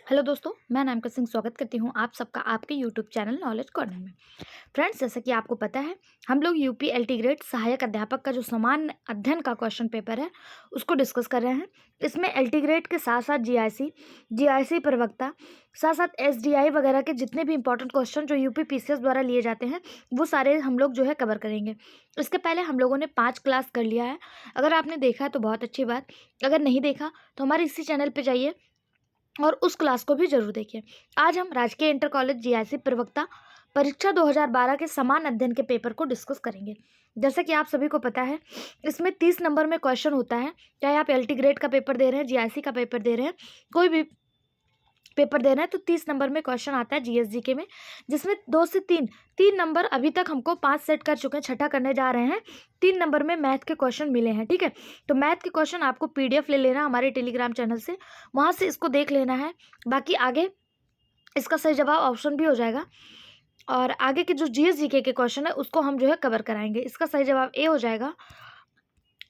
Hello दोस्तों, मैं अनामिका सिंह स्वागत करती हूँ आप सबका आपके यूट्यूब चैनल नॉलेज कॉर्नर में। फ्रेंड्स, जैसा कि आपको पता है, हम लोग यूपी एलटी ग्रेड सहायक अध्यापक का जो समान अध्ययन का क्वेश्चन पेपर है उसको डिस्कस कर रहे हैं। इसमें एलटी ग्रेड के साथ साथ जीआईसी प्रवक्ता, साथ साथ एसडीआई वगैरह के जितने भी इंपॉर्टेंट क्वेश्चन जो यूपी पीसीएस द्वारा लिए जाते हैं वो सारे हम लोग जो है कवर करेंगे। इसके पहले हम लोगों ने 5 क्लास कर लिया है। अगर आपने देखा है तो बहुत अच्छी बात, अगर नहीं देखा तो हमारे इसी चैनल पर जाइए और उस क्लास को भी जरूर देखिए। आज हम राजकीय इंटर कॉलेज जीआईसी प्रवक्ता परीक्षा 2012 के समान अध्ययन के पेपर को डिस्कस करेंगे। जैसे कि आप सभी को पता है, इसमें 30 नंबर में क्वेश्चन होता है। चाहे आप एलटी ग्रेड का पेपर दे रहे हैं, जीआईसी का पेपर दे रहे हैं, कोई भी पेपर देना है तो 30 नंबर में क्वेश्चन आता है जीएसजीके में, जिसमें 2 से 3 नंबर अभी तक हमको 5 सेट कर चुके हैं, छठा करने जा रहे हैं। 3 नंबर में मैथ के क्वेश्चन मिले हैं। ठीक है, तो मैथ के क्वेश्चन आपको पीडीएफ ले लेना हमारे टेलीग्राम चैनल से, वहाँ से इसको देख लेना है। बाकी आगे इसका सही जवाब ऑप्शन भी हो जाएगा, और आगे के जो जीएसजीके के क्वेश्चन है उसको हम जो है कवर कराएंगे। इसका सही जवाब ए हो जाएगा,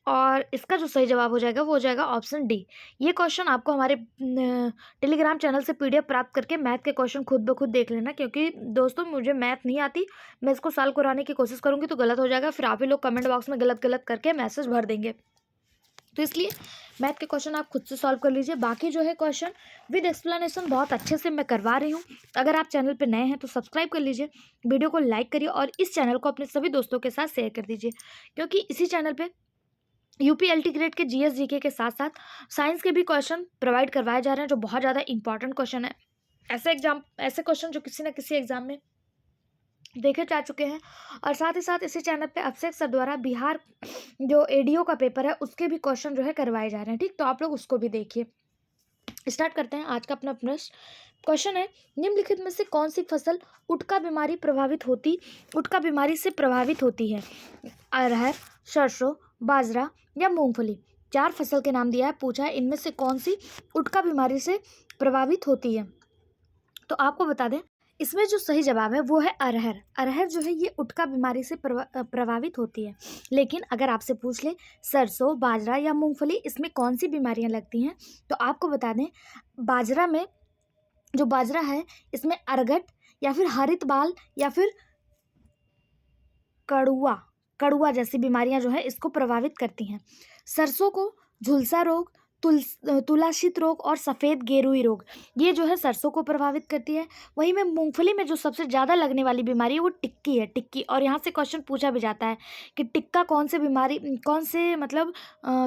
और इसका जो सही जवाब हो जाएगा वो हो जाएगा ऑप्शन डी। ये क्वेश्चन आपको हमारे टेलीग्राम चैनल से पीडीएफ प्राप्त करके मैथ के क्वेश्चन खुद ब खुद देख लेना, क्योंकि दोस्तों मुझे मैथ नहीं आती, मैं इसको सॉल्व कराने की कोशिश करूँगी तो गलत हो जाएगा, फिर आप ही लोग कमेंट बॉक्स में गलत गलत करके मैसेज भर देंगे। तो इसलिए मैथ के क्वेश्चन आप खुद से सॉल्व कर लीजिए। बाकी जो है क्वेश्चन विद एक्सप्लेनेशन बहुत अच्छे से मैं करवा रही हूँ। अगर आप चैनल पर नए हैं तो सब्सक्राइब कर लीजिए, वीडियो को लाइक करिए और इस चैनल को अपने सभी दोस्तों के साथ शेयर कर दीजिए, क्योंकि इसी चैनल पर यूपी एलटी ग्रेड के जीएसजीके के साथ साथ साइंस के भी क्वेश्चन प्रोवाइड करवाए जा रहे हैं, जो बहुत ज़्यादा इंपॉर्टेंट क्वेश्चन है। ऐसे क्वेश्चन जो किसी न किसी एग्जाम में देखे जा चुके हैं। और साथ ही साथ इसी चैनल पे अभिषेक सर द्वारा बिहार जो एडीओ का पेपर है उसके भी क्वेश्चन जो है करवाए जा रहे हैं। ठीक, तो आप लोग उसको भी देखिए। स्टार्ट करते हैं आज का अपना प्रश्न। क्वेश्चन है, निम्नलिखित में से कौन सी फसल उटका बीमारी से प्रभावित होती है? अरहर, सरसों, बाजरा या मूंगफली। 4 फसल के नाम दिया है, पूछा है इनमें से कौन सी उटका बीमारी से प्रभावित होती है। तो आपको बता दें, इसमें जो सही जवाब है वो है अरहर। अरहर जो है ये उटका बीमारी से प्रभावित होती है। लेकिन अगर आपसे पूछ ले सरसों, बाजरा या मूंगफली, इसमें कौन सी बीमारियां लगती हैं, तो आपको बता दें बाजरा में जो बाजरा है इसमें अरगट या फिर हरित बाल या फिर कड़ुआ जैसी बीमारियां जो है इसको प्रभावित करती हैं। सरसों को झुलसा रोग, तुलाशित रोग और सफ़ेद गेरुई रोग, ये जो है सरसों को प्रभावित करती है। वहीं में मूंगफली में जो सबसे ज़्यादा लगने वाली बीमारी है वो टिक्की है, टिक्की। और यहाँ से क्वेश्चन पूछा भी जाता है कि टिक्का कौन से मतलब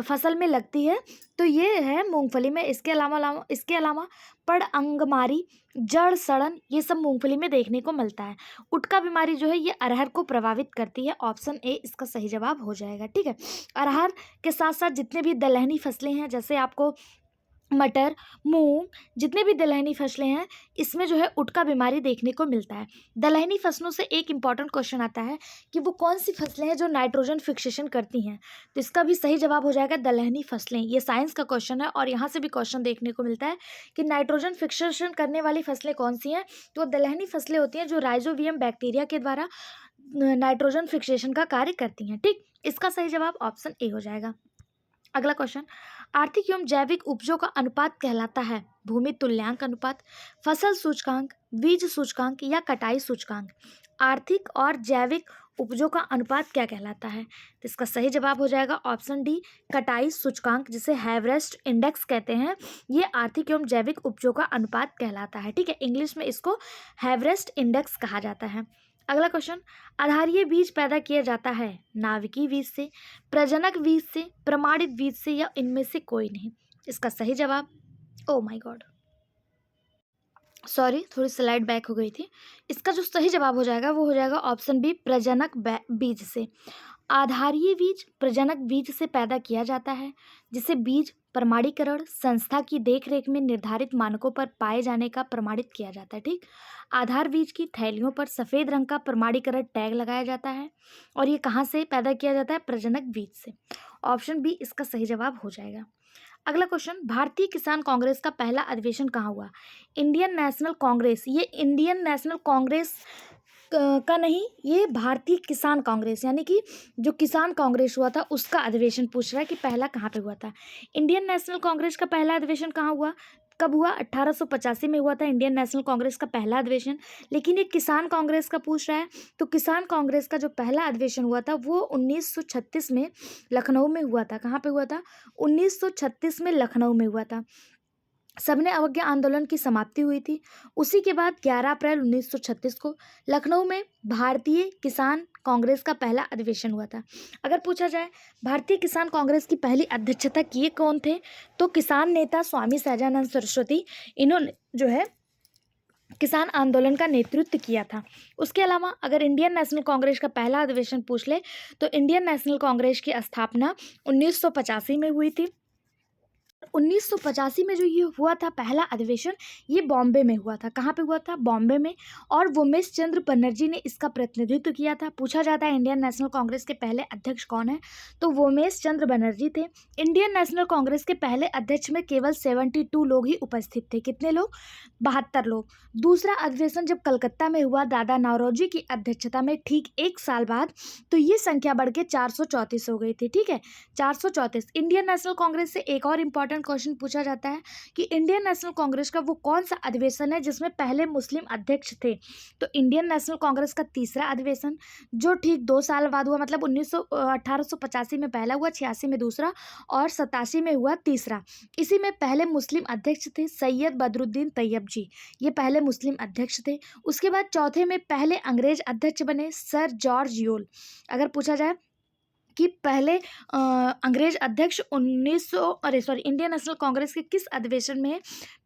फसल में लगती है, तो ये है मूंगफली में। इसके अलावा पड़ अंगमारी, जड़ सड़न, ये सब मूंगफली में देखने को मिलता है। उटका बीमारी जो है ये अरहर को प्रभावित करती है। ऑप्शन ए इसका सही जवाब हो जाएगा। ठीक है, अरहर के साथ साथ जितने भी दलहनी फसलें हैं, जैसे आपको मटर, मूंग, जितने भी दलहनी फसलें हैं इसमें जो है उटका बीमारी देखने को मिलता है। दलहनी फसलों से एक इम्पॉर्टेंट क्वेश्चन आता है कि वो कौन सी फसलें हैं जो नाइट्रोजन फिक्सेशन करती हैं, तो इसका भी सही जवाब हो जाएगा दलहनी फसलें। ये साइंस का क्वेश्चन है और यहाँ से भी क्वेश्चन देखने को मिलता है कि नाइट्रोजन फिक्सेशन करने वाली फसलें कौन सी हैं, तो दलहनी फसलें होती हैं जो राइजोबियम बैक्टीरिया के द्वारा नाइट्रोजन फिक्सेशन का कार्य करती हैं। ठीक, इसका सही जवाब ऑप्शन ए हो जाएगा। अगला क्वेश्चन, आर्थिक एवं जैविक उपजों का अनुपात कहलाता है भूमि तुल्यांक अनुपात, फसल सूचकांक, बीज सूचकांक या कटाई सूचकांक। आर्थिक और जैविक उपजों का अनुपात क्या कहलाता है? तो इसका सही जवाब हो जाएगा ऑप्शन डी, कटाई सूचकांक, जिसे हैवरेस्ट इंडेक्स कहते हैं। ये आर्थिक एवं जैविक उपजों का अनुपात कहलाता है। ठीक है, इंग्लिश में इसको हैवरेस्ट इंडेक्स कहा जाता है। अगला क्वेश्चन, आधारीय बीज पैदा किया जाता है नाभिकीय बीज से, प्रजनक बीज से, प्रमाणित बीज से या इनमें से कोई नहीं। इसका सही जवाब, ओ माय गॉड सॉरी, थोड़ी स्लाइड बैक हो गई थी। इसका जो सही जवाब हो जाएगा वो हो जाएगा ऑप्शन बी, प्रजनक बीज से। आधारीय बीज प्रजनक बीज से पैदा किया जाता है, जिसे बीज प्रमाणीकरण संस्था की देखरेख में निर्धारित मानकों पर पाए जाने का प्रमाणित किया जाता है। ठीक, आधार बीज की थैलियों पर सफ़ेद रंग का प्रमाणीकरण टैग लगाया जाता है, और ये कहाँ से पैदा किया जाता है? प्रजनक बीज से। ऑप्शन बी इसका सही जवाब हो जाएगा। अगला क्वेश्चन, भारतीय किसान कांग्रेस का पहला अधिवेशन कहाँ हुआ? इंडियन नेशनल कांग्रेस, ये इंडियन नेशनल कांग्रेस का नहीं, ये भारतीय किसान कांग्रेस यानी कि जो किसान कांग्रेस हुआ था उसका अधिवेशन पूछ रहा है कि पहला कहाँ पे हुआ था। इंडियन नेशनल कांग्रेस का पहला अधिवेशन कहाँ हुआ? कब हुआ? 1885 में हुआ था इंडियन नेशनल कांग्रेस का पहला अधिवेशन। लेकिन ये किसान कांग्रेस का पूछ रहा है, तो किसान कांग्रेस का जो पहला अधिवेशन हुआ था वो 1936 में लखनऊ में हुआ था। कहाँ पे हुआ था? 1936 में लखनऊ में हुआ था। सबने अवज्ञा आंदोलन की समाप्ति हुई थी। उसी के बाद 11 अप्रैल 1936 को लखनऊ में भारतीय किसान कांग्रेस का पहला अधिवेशन हुआ था। अगर पूछा जाए भारतीय किसान कांग्रेस की पहली अध्यक्षता किए कौन थे, तो किसान नेता स्वामी सहजानंद सरस्वती, इन्होंने जो है किसान आंदोलन का नेतृत्व किया था। उसके अलावा अगर इंडियन नेशनल कांग्रेस का पहला अधिवेशन पूछ ले, तो इंडियन नेशनल कांग्रेस की स्थापना 1985 में हुई थी। 1985 में जो ये हुआ था पहला अधिवेशन, ये बॉम्बे में हुआ था। कहाँ पे हुआ था? बॉम्बे में। और वोमेश चंद्र बनर्जी ने इसका प्रतिनिधित्व किया था। पूछा जाता है इंडियन नेशनल कांग्रेस के पहले अध्यक्ष कौन है, तो वोमेश चंद्र बनर्जी थे। इंडियन नेशनल कांग्रेस के पहले अध्यक्ष में केवल 72 लोग ही उपस्थित थे। कितने लोग? 72 लोग। दूसरा अधिवेशन जब कलकत्ता में हुआ दादा नौरोजी की अध्यक्षता में ठीक एक साल बाद, तो ये संख्या बढ़ के 434 हो गई थी। ठीक है, 434। इंडियन नेशनल कांग्रेस से एक और इम्पॉर्टेंट क्वेश्चन पूछा जाता है कि इंडियन नेशनल कांग्रेस का वो कौन सा अधिवेशन है जिसमें पहले मुस्लिम अध्यक्ष थे, तो इंडियन नेशनल कांग्रेस का तीसरा अधिवेशन जो ठीक 2 साल बाद हुआ, मतलब 1885 में पहला हुआ, 86 में दूसरा और 87 में हुआ तीसरा। इसी में पहले मुस्लिम अध्यक्ष थे सैयद बदरुद्दीन तैयब जी, ये पहले मुस्लिम अध्यक्ष थे। उसके बाद चौथे में पहले अंग्रेज अध्यक्ष बने सर जॉर्ज यूल। अगर पूछा जाए कि पहले अंग्रेज अध्यक्ष इंडियन नेशनल कांग्रेस के किस अधिवेशन में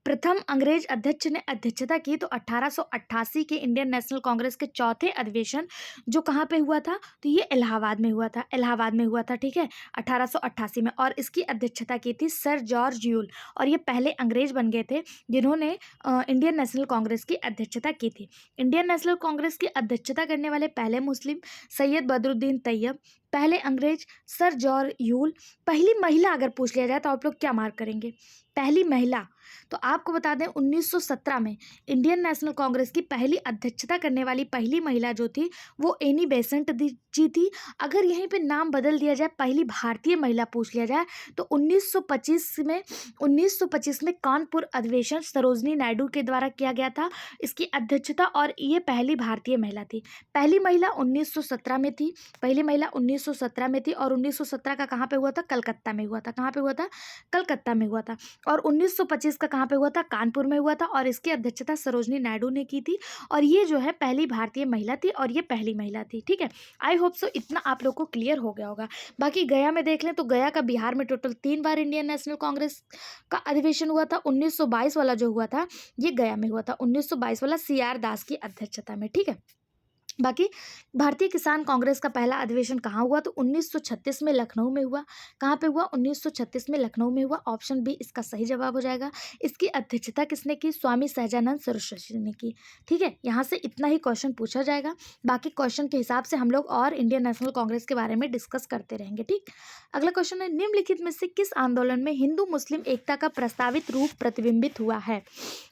प्रथम अंग्रेज अध्यक्ष ने अध्यक्षता की, तो 1888 के इंडियन नेशनल कांग्रेस के चौथे अधिवेशन जो कहाँ पे हुआ था, तो ये इलाहाबाद में हुआ था। इलाहाबाद में हुआ था, ठीक है, 1888 में। और इसकी अध्यक्षता की थी सर जॉर्ज यूल, और ये पहले अंग्रेज बन गए थे जिन्होंने इंडियन नेशनल कांग्रेस की अध्यक्षता की थी। इंडियन नेशनल कांग्रेस की अध्यक्षता करने वाले पहले मुस्लिम सैयद बदरुद्दीन तैयब, पहले अंग्रेज सर जॉर्ज यूल। पहली महिला अगर पूछ लिया जाए तो आप लोग क्या मार्क करेंगे? पहली महिला, तो आपको बता दें 1917 में इंडियन नेशनल कांग्रेस की पहली अध्यक्षता करने वाली पहली महिला जो थी वो एनी बेसेंट जी थी। अगर यहीं पे नाम बदल दिया जाए, पहली भारतीय महिला पूछ लिया जाए, तो 1925 में कानपुर अधिवेशन सरोजनी नायडू के द्वारा किया गया था इसकी अध्यक्षता, और ये पहली भारतीय महिला थी। पहली महिला 1917 में थी, पहली महिला 1917 में थी। और 1917 का कहाँ पे हुआ था? कलकत्ता में हुआ था। कहाँ पे हुआ था? कलकत्ता में हुआ था। और 1925 का कहाँ पे हुआ था? कानपुर में हुआ था, और इसकी अध्यक्षता सरोजनी नायडू ने की थी। और ये जो है पहली भारतीय महिला थी, और ये पहली महिला थी। ठीक है, आई होप सो इतना आप लोग को क्लियर हो गया होगा। बाकी गया में देख लें तो गया का बिहार में टोटल 3 बार इंडियन नेशनल कांग्रेस का अधिवेशन हुआ था। 1922 वाला जो हुआ था ये गया में हुआ था, 1922 वाला CR दास की अध्यक्षता में। ठीक है, बाकी भारतीय किसान कांग्रेस का पहला अधिवेशन कहाँ हुआ, तो 1936 में लखनऊ में हुआ। कहाँ पे हुआ? 1936 में लखनऊ में हुआ। ऑप्शन बी इसका सही जवाब हो जाएगा। इसकी अध्यक्षता किसने की? स्वामी सहजानंद सरस्वती ने की। ठीक है, यहाँ से इतना ही क्वेश्चन पूछा जाएगा। बाकी क्वेश्चन के हिसाब से हम लोग और इंडियन नेशनल कांग्रेस के बारे में डिस्कस करते रहेंगे। ठीक, अगला क्वेश्चन है, निम्नलिखित में से किस आंदोलन में हिंदू मुस्लिम एकता का प्रस्तावित रूप प्रतिबिंबित हुआ है?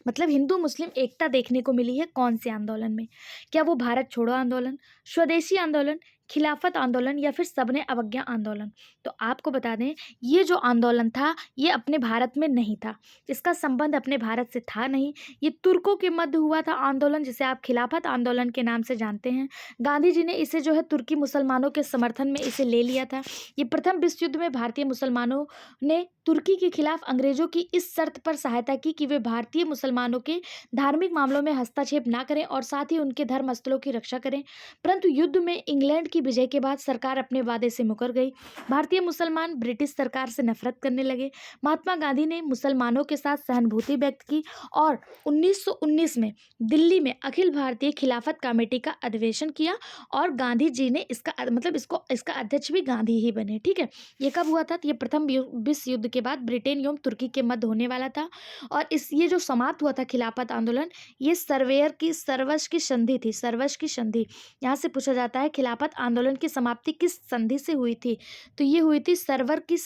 मतलब हिंदू मुस्लिम एकता देखने को मिली है कौन से आंदोलन में? क्या वो भारत छोड़ो आंदोलन, स्वदेशी आंदोलन, खिलाफत आंदोलन, या फिर सबने अवज्ञा आंदोलन? तो आपको बता दें ये जो आंदोलन था ये अपने भारत में नहीं था, इसका संबंध अपने भारत से था नहीं। ये तुर्कों के मध्य हुआ था आंदोलन, जिसे आप खिलाफत आंदोलन के नाम से जानते हैं। गांधी जी ने इसे जो है तुर्की मुसलमानों के समर्थन में इसे ले लिया था। ये प्रथम विश्व युद्ध में भारतीय मुसलमानों ने तुर्की के खिलाफ अंग्रेजों की इस शर्त पर सहायता की कि वे भारतीय मुसलमानों के धार्मिक मामलों में हस्तक्षेप ना करें और साथ ही उनके धर्म स्थलों की रक्षा करें। परंतु युद्ध में इंग्लैंड की विजय के बाद सरकार अपने वादे से मुकर गई। भारतीय मुसलमान ब्रिटिश सरकार से नफरत करने लगे। महात्मा गांधी ने मुसलमानों के साथ सहानुभूति व्यक्त की और 1919 में दिल्ली में अखिल भारतीय खिलाफत कमेटी का अधिवेशन किया, और गांधी जी ने इसका अध्यक्ष भी गांधी ही बने। ठीक है, ये कब हुआ था? तो ये प्रथम विश्व युद्ध के बाद ब्रिटेन एवं तुर्की के मध्य होने वाला था। और ये जो समाप्त हुआ था खिलाफत आंदोलन, ये सर्वश की संधि थी। सर्वश की संधि, यहाँ से पूछा जाता है खिलाफत आंदोलन की समाप्ति किस संधि से हुई थी? तो ये हुई थी सेवरर की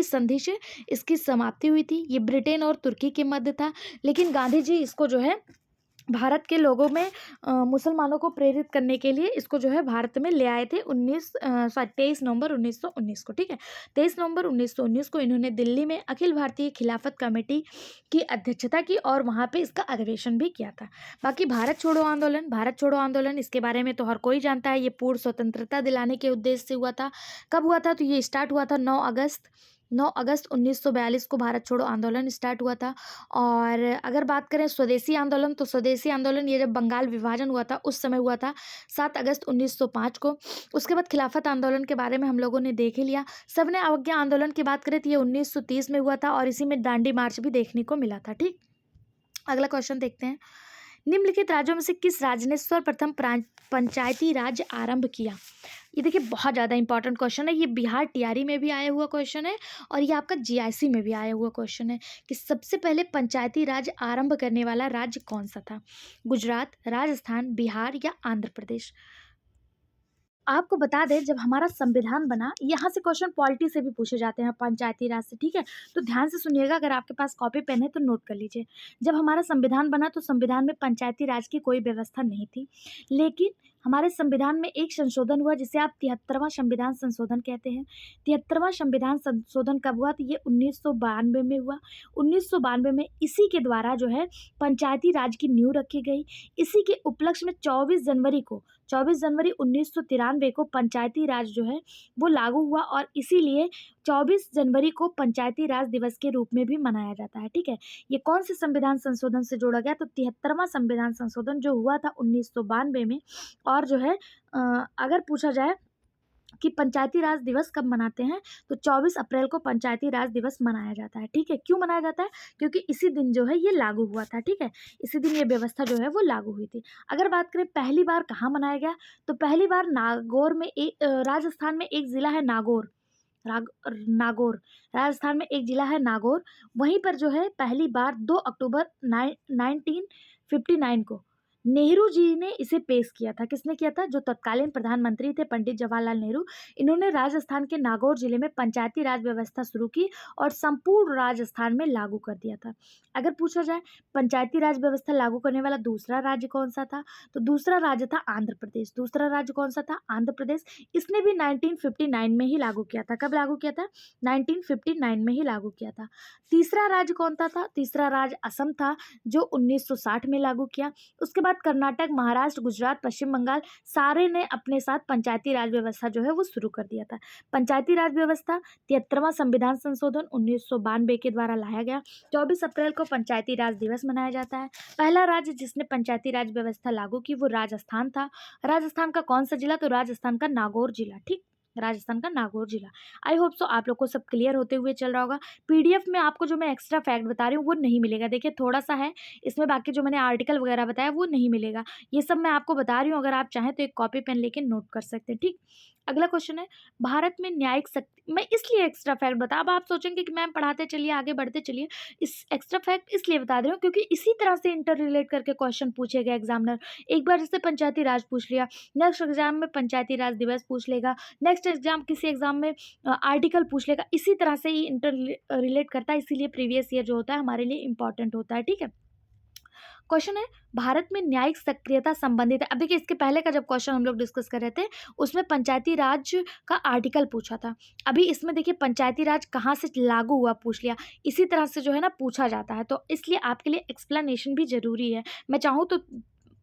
संधि से इसकी समाप्ति हुई थी। ये ब्रिटेन और तुर्की के मध्य था, लेकिन गांधी जी इसको जो है भारत के लोगों में मुसलमानों को प्रेरित करने के लिए इसको जो है भारत में ले आए थे 23 नवंबर 1919 को। ठीक है, 23 नवंबर 1919 को इन्होंने दिल्ली में अखिल भारतीय खिलाफत कमेटी की अध्यक्षता की और वहाँ पे इसका अधिवेशन भी किया था। बाकी भारत छोड़ो आंदोलन इसके बारे में तो हर कोई जानता है। ये पूर्ण स्वतंत्रता दिलाने के उद्देश्य से हुआ था। कब हुआ था? तो ये स्टार्ट हुआ था 9 अगस्त 1942 को भारत छोड़ो आंदोलन स्टार्ट हुआ था। और अगर बात करें स्वदेशी आंदोलन, तो स्वदेशी आंदोलन ये जब बंगाल विभाजन हुआ था उस समय हुआ था 7 अगस्त 1905 को। उसके बाद खिलाफत आंदोलन के बारे में हम लोगों ने देख ही लिया। सविनय अवज्ञा आंदोलन की बात करें तो ये 1930 में हुआ था और इसी में दांडी मार्च भी देखने को मिला था। ठीक, अगला क्वेश्चन देखते हैं। निम्नलिखित राज्यों में से किस राज्य ने सर्वप्रथम पंचायती राज आरंभ किया? ये देखिए बहुत ज़्यादा इंपॉर्टेंट क्वेश्चन है। ये बिहार टीआरई में भी आया हुआ क्वेश्चन है और ये आपका जीआईसी में भी आया हुआ क्वेश्चन है कि सबसे पहले पंचायती राज आरंभ करने वाला राज्य कौन सा था? गुजरात, राजस्थान, बिहार या आंध्र प्रदेश? आपको बता दें, जब हमारा संविधान बना, यहाँ से क्वेश्चन पॉलिटी से भी पूछे जाते हैं, पंचायती राज से। ठीक है, तो ध्यान से सुनिएगा, अगर आपके पास कॉपी पेन है तो नोट कर लीजिए। जब हमारा संविधान बना तो संविधान में पंचायती राज की कोई व्यवस्था नहीं थी, लेकिन हमारे संविधान में एक संशोधन हुआ जिसे आप 73वां संविधान संशोधन कहते हैं। 73वां संविधान संशोधन कब हुआ? तो ये 1992 में हुआ। 1992 में इसी के द्वारा जो है पंचायती राज की नींव रखी गई। इसी के उपलक्ष्य में 24 जनवरी 1993 को पंचायती राज जो है वो लागू हुआ और इसीलिए 24 जनवरी को पंचायती राज दिवस के रूप में भी मनाया जाता है। ठीक है, ये कौन से संविधान संशोधन से जोड़ा गया? तो 73वां संविधान संशोधन जो हुआ था 1992 में। और जो है अगर पूछा जाए कि पंचायती राज दिवस कब मनाते हैं, तो 24 अप्रैल को पंचायती राज दिवस मनाया जाता है। ठीक है, क्यों मनाया जाता है? क्योंकि इसी दिन जो है ये लागू हुआ था। ठीक है, इसी दिन ये व्यवस्था जो है वो लागू हुई थी। अगर बात करें पहली बार कहाँ मनाया गया, तो पहली बार नागौर में राजस्थान में एक ज़िला है नागौर। राजस्थान में एक ज़िला है नागौर, वहीं पर जो है पहली बार 2 अक्टूबर 1959 को नेहरू जी ने इसे पेश किया था। किसने किया था? जो तत्कालीन प्रधानमंत्री थे पंडित जवाहरलाल नेहरू। इन्होंने राजस्थान के नागौर जिले में पंचायती राज व्यवस्था शुरू की और संपूर्ण राजस्थान में लागू कर दिया था। अगर पूछा जाए पंचायती राज व्यवस्था लागू करने वाला दूसरा राज्य कौन सा था, तो दूसरा राज्य था आंध्र प्रदेश। दूसरा राज्य कौन सा था? आंध्र प्रदेश। इसने भी 1959 में ही लागू किया था। कब लागू किया था? 1959 में ही लागू किया था। तीसरा राज्य कौन सा था? तीसरा राज्य असम था, जो 1960 में लागू किया। उसके बाद कर्नाटक, महाराष्ट्र, गुजरात, पश्चिम बंगाल सारे ने अपने साथ पंचायती राज व्यवस्था जो है वो शुरू कर दिया था। पंचायती राज व्यवस्था 73वां संविधान संशोधन 1992 के द्वारा लाया गया। 24 अप्रैल को पंचायती राज दिवस मनाया जाता है। पहला राज्य जिसने पंचायती राज व्यवस्था लागू की वो राजस्थान था। राजस्थान का कौन सा जिला? तो राजस्थान का नागौर जिला। ठीक, राजस्थान का नागौर जिला। आई होप सो आप लोग को सब क्लियर होते हुए चल रहा होगा। पीडीएफ में आपको जो मैं एक्स्ट्रा फैक्ट बता रही हूँ वो नहीं मिलेगा। देखिए थोड़ा सा है इसमें, बाकी जो मैंने आर्टिकल वगैरह बताया वो नहीं मिलेगा। ये सब मैं आपको बता रही हूँ, अगर आप चाहें तो एक कॉपी पेन लेके नोट कर सकते हैं। ठीक, अगला क्वेश्चन है, भारत में न्यायिक शक्ति, मैं इसलिए एक्स्ट्रा फैक्ट बता, अब आप सोचेंगे कि मैम पढ़ाते चलिए, आगे बढ़ते चलिए। इस एक्स्ट्रा फैक्ट इसलिए बता रही हूँ क्योंकि इसी तरह से इंटर रिलेट करके क्वेश्चन पूछे गए एग्जामिनर। एक बार जैसे पंचायती राज पूछ लिया, नेक्स्ट एग्जाम में पंचायती राज दिवस पूछ लेगा, नेक्स्ट एग्जाम किसी एग्जाम में आर्टिकल पूछ लेगा। इसी तरह से ही इंटर रिलेट करता है, इसीलिए प्रीवियस ईयर जो होता है हमारे लिए इंपॉर्टेंट होता है। ठीक है, क्वेश्चन है, भारत में न्यायिक सक्रियता संबंधित है। अब देखिए इसके पहले का जब क्वेश्चन हम लोग डिस्कस कर रहे थे उसमें पंचायती राज का आर्टिकल पूछा था। अभी इसमें देखिए पंचायती राज कहाँ से लागू हुआ पूछ लिया। इसी तरह से जो है ना पूछा जाता है, तो इसलिए आपके लिए एक्सप्लेनेशन भी जरूरी है। मैं चाहूँ तो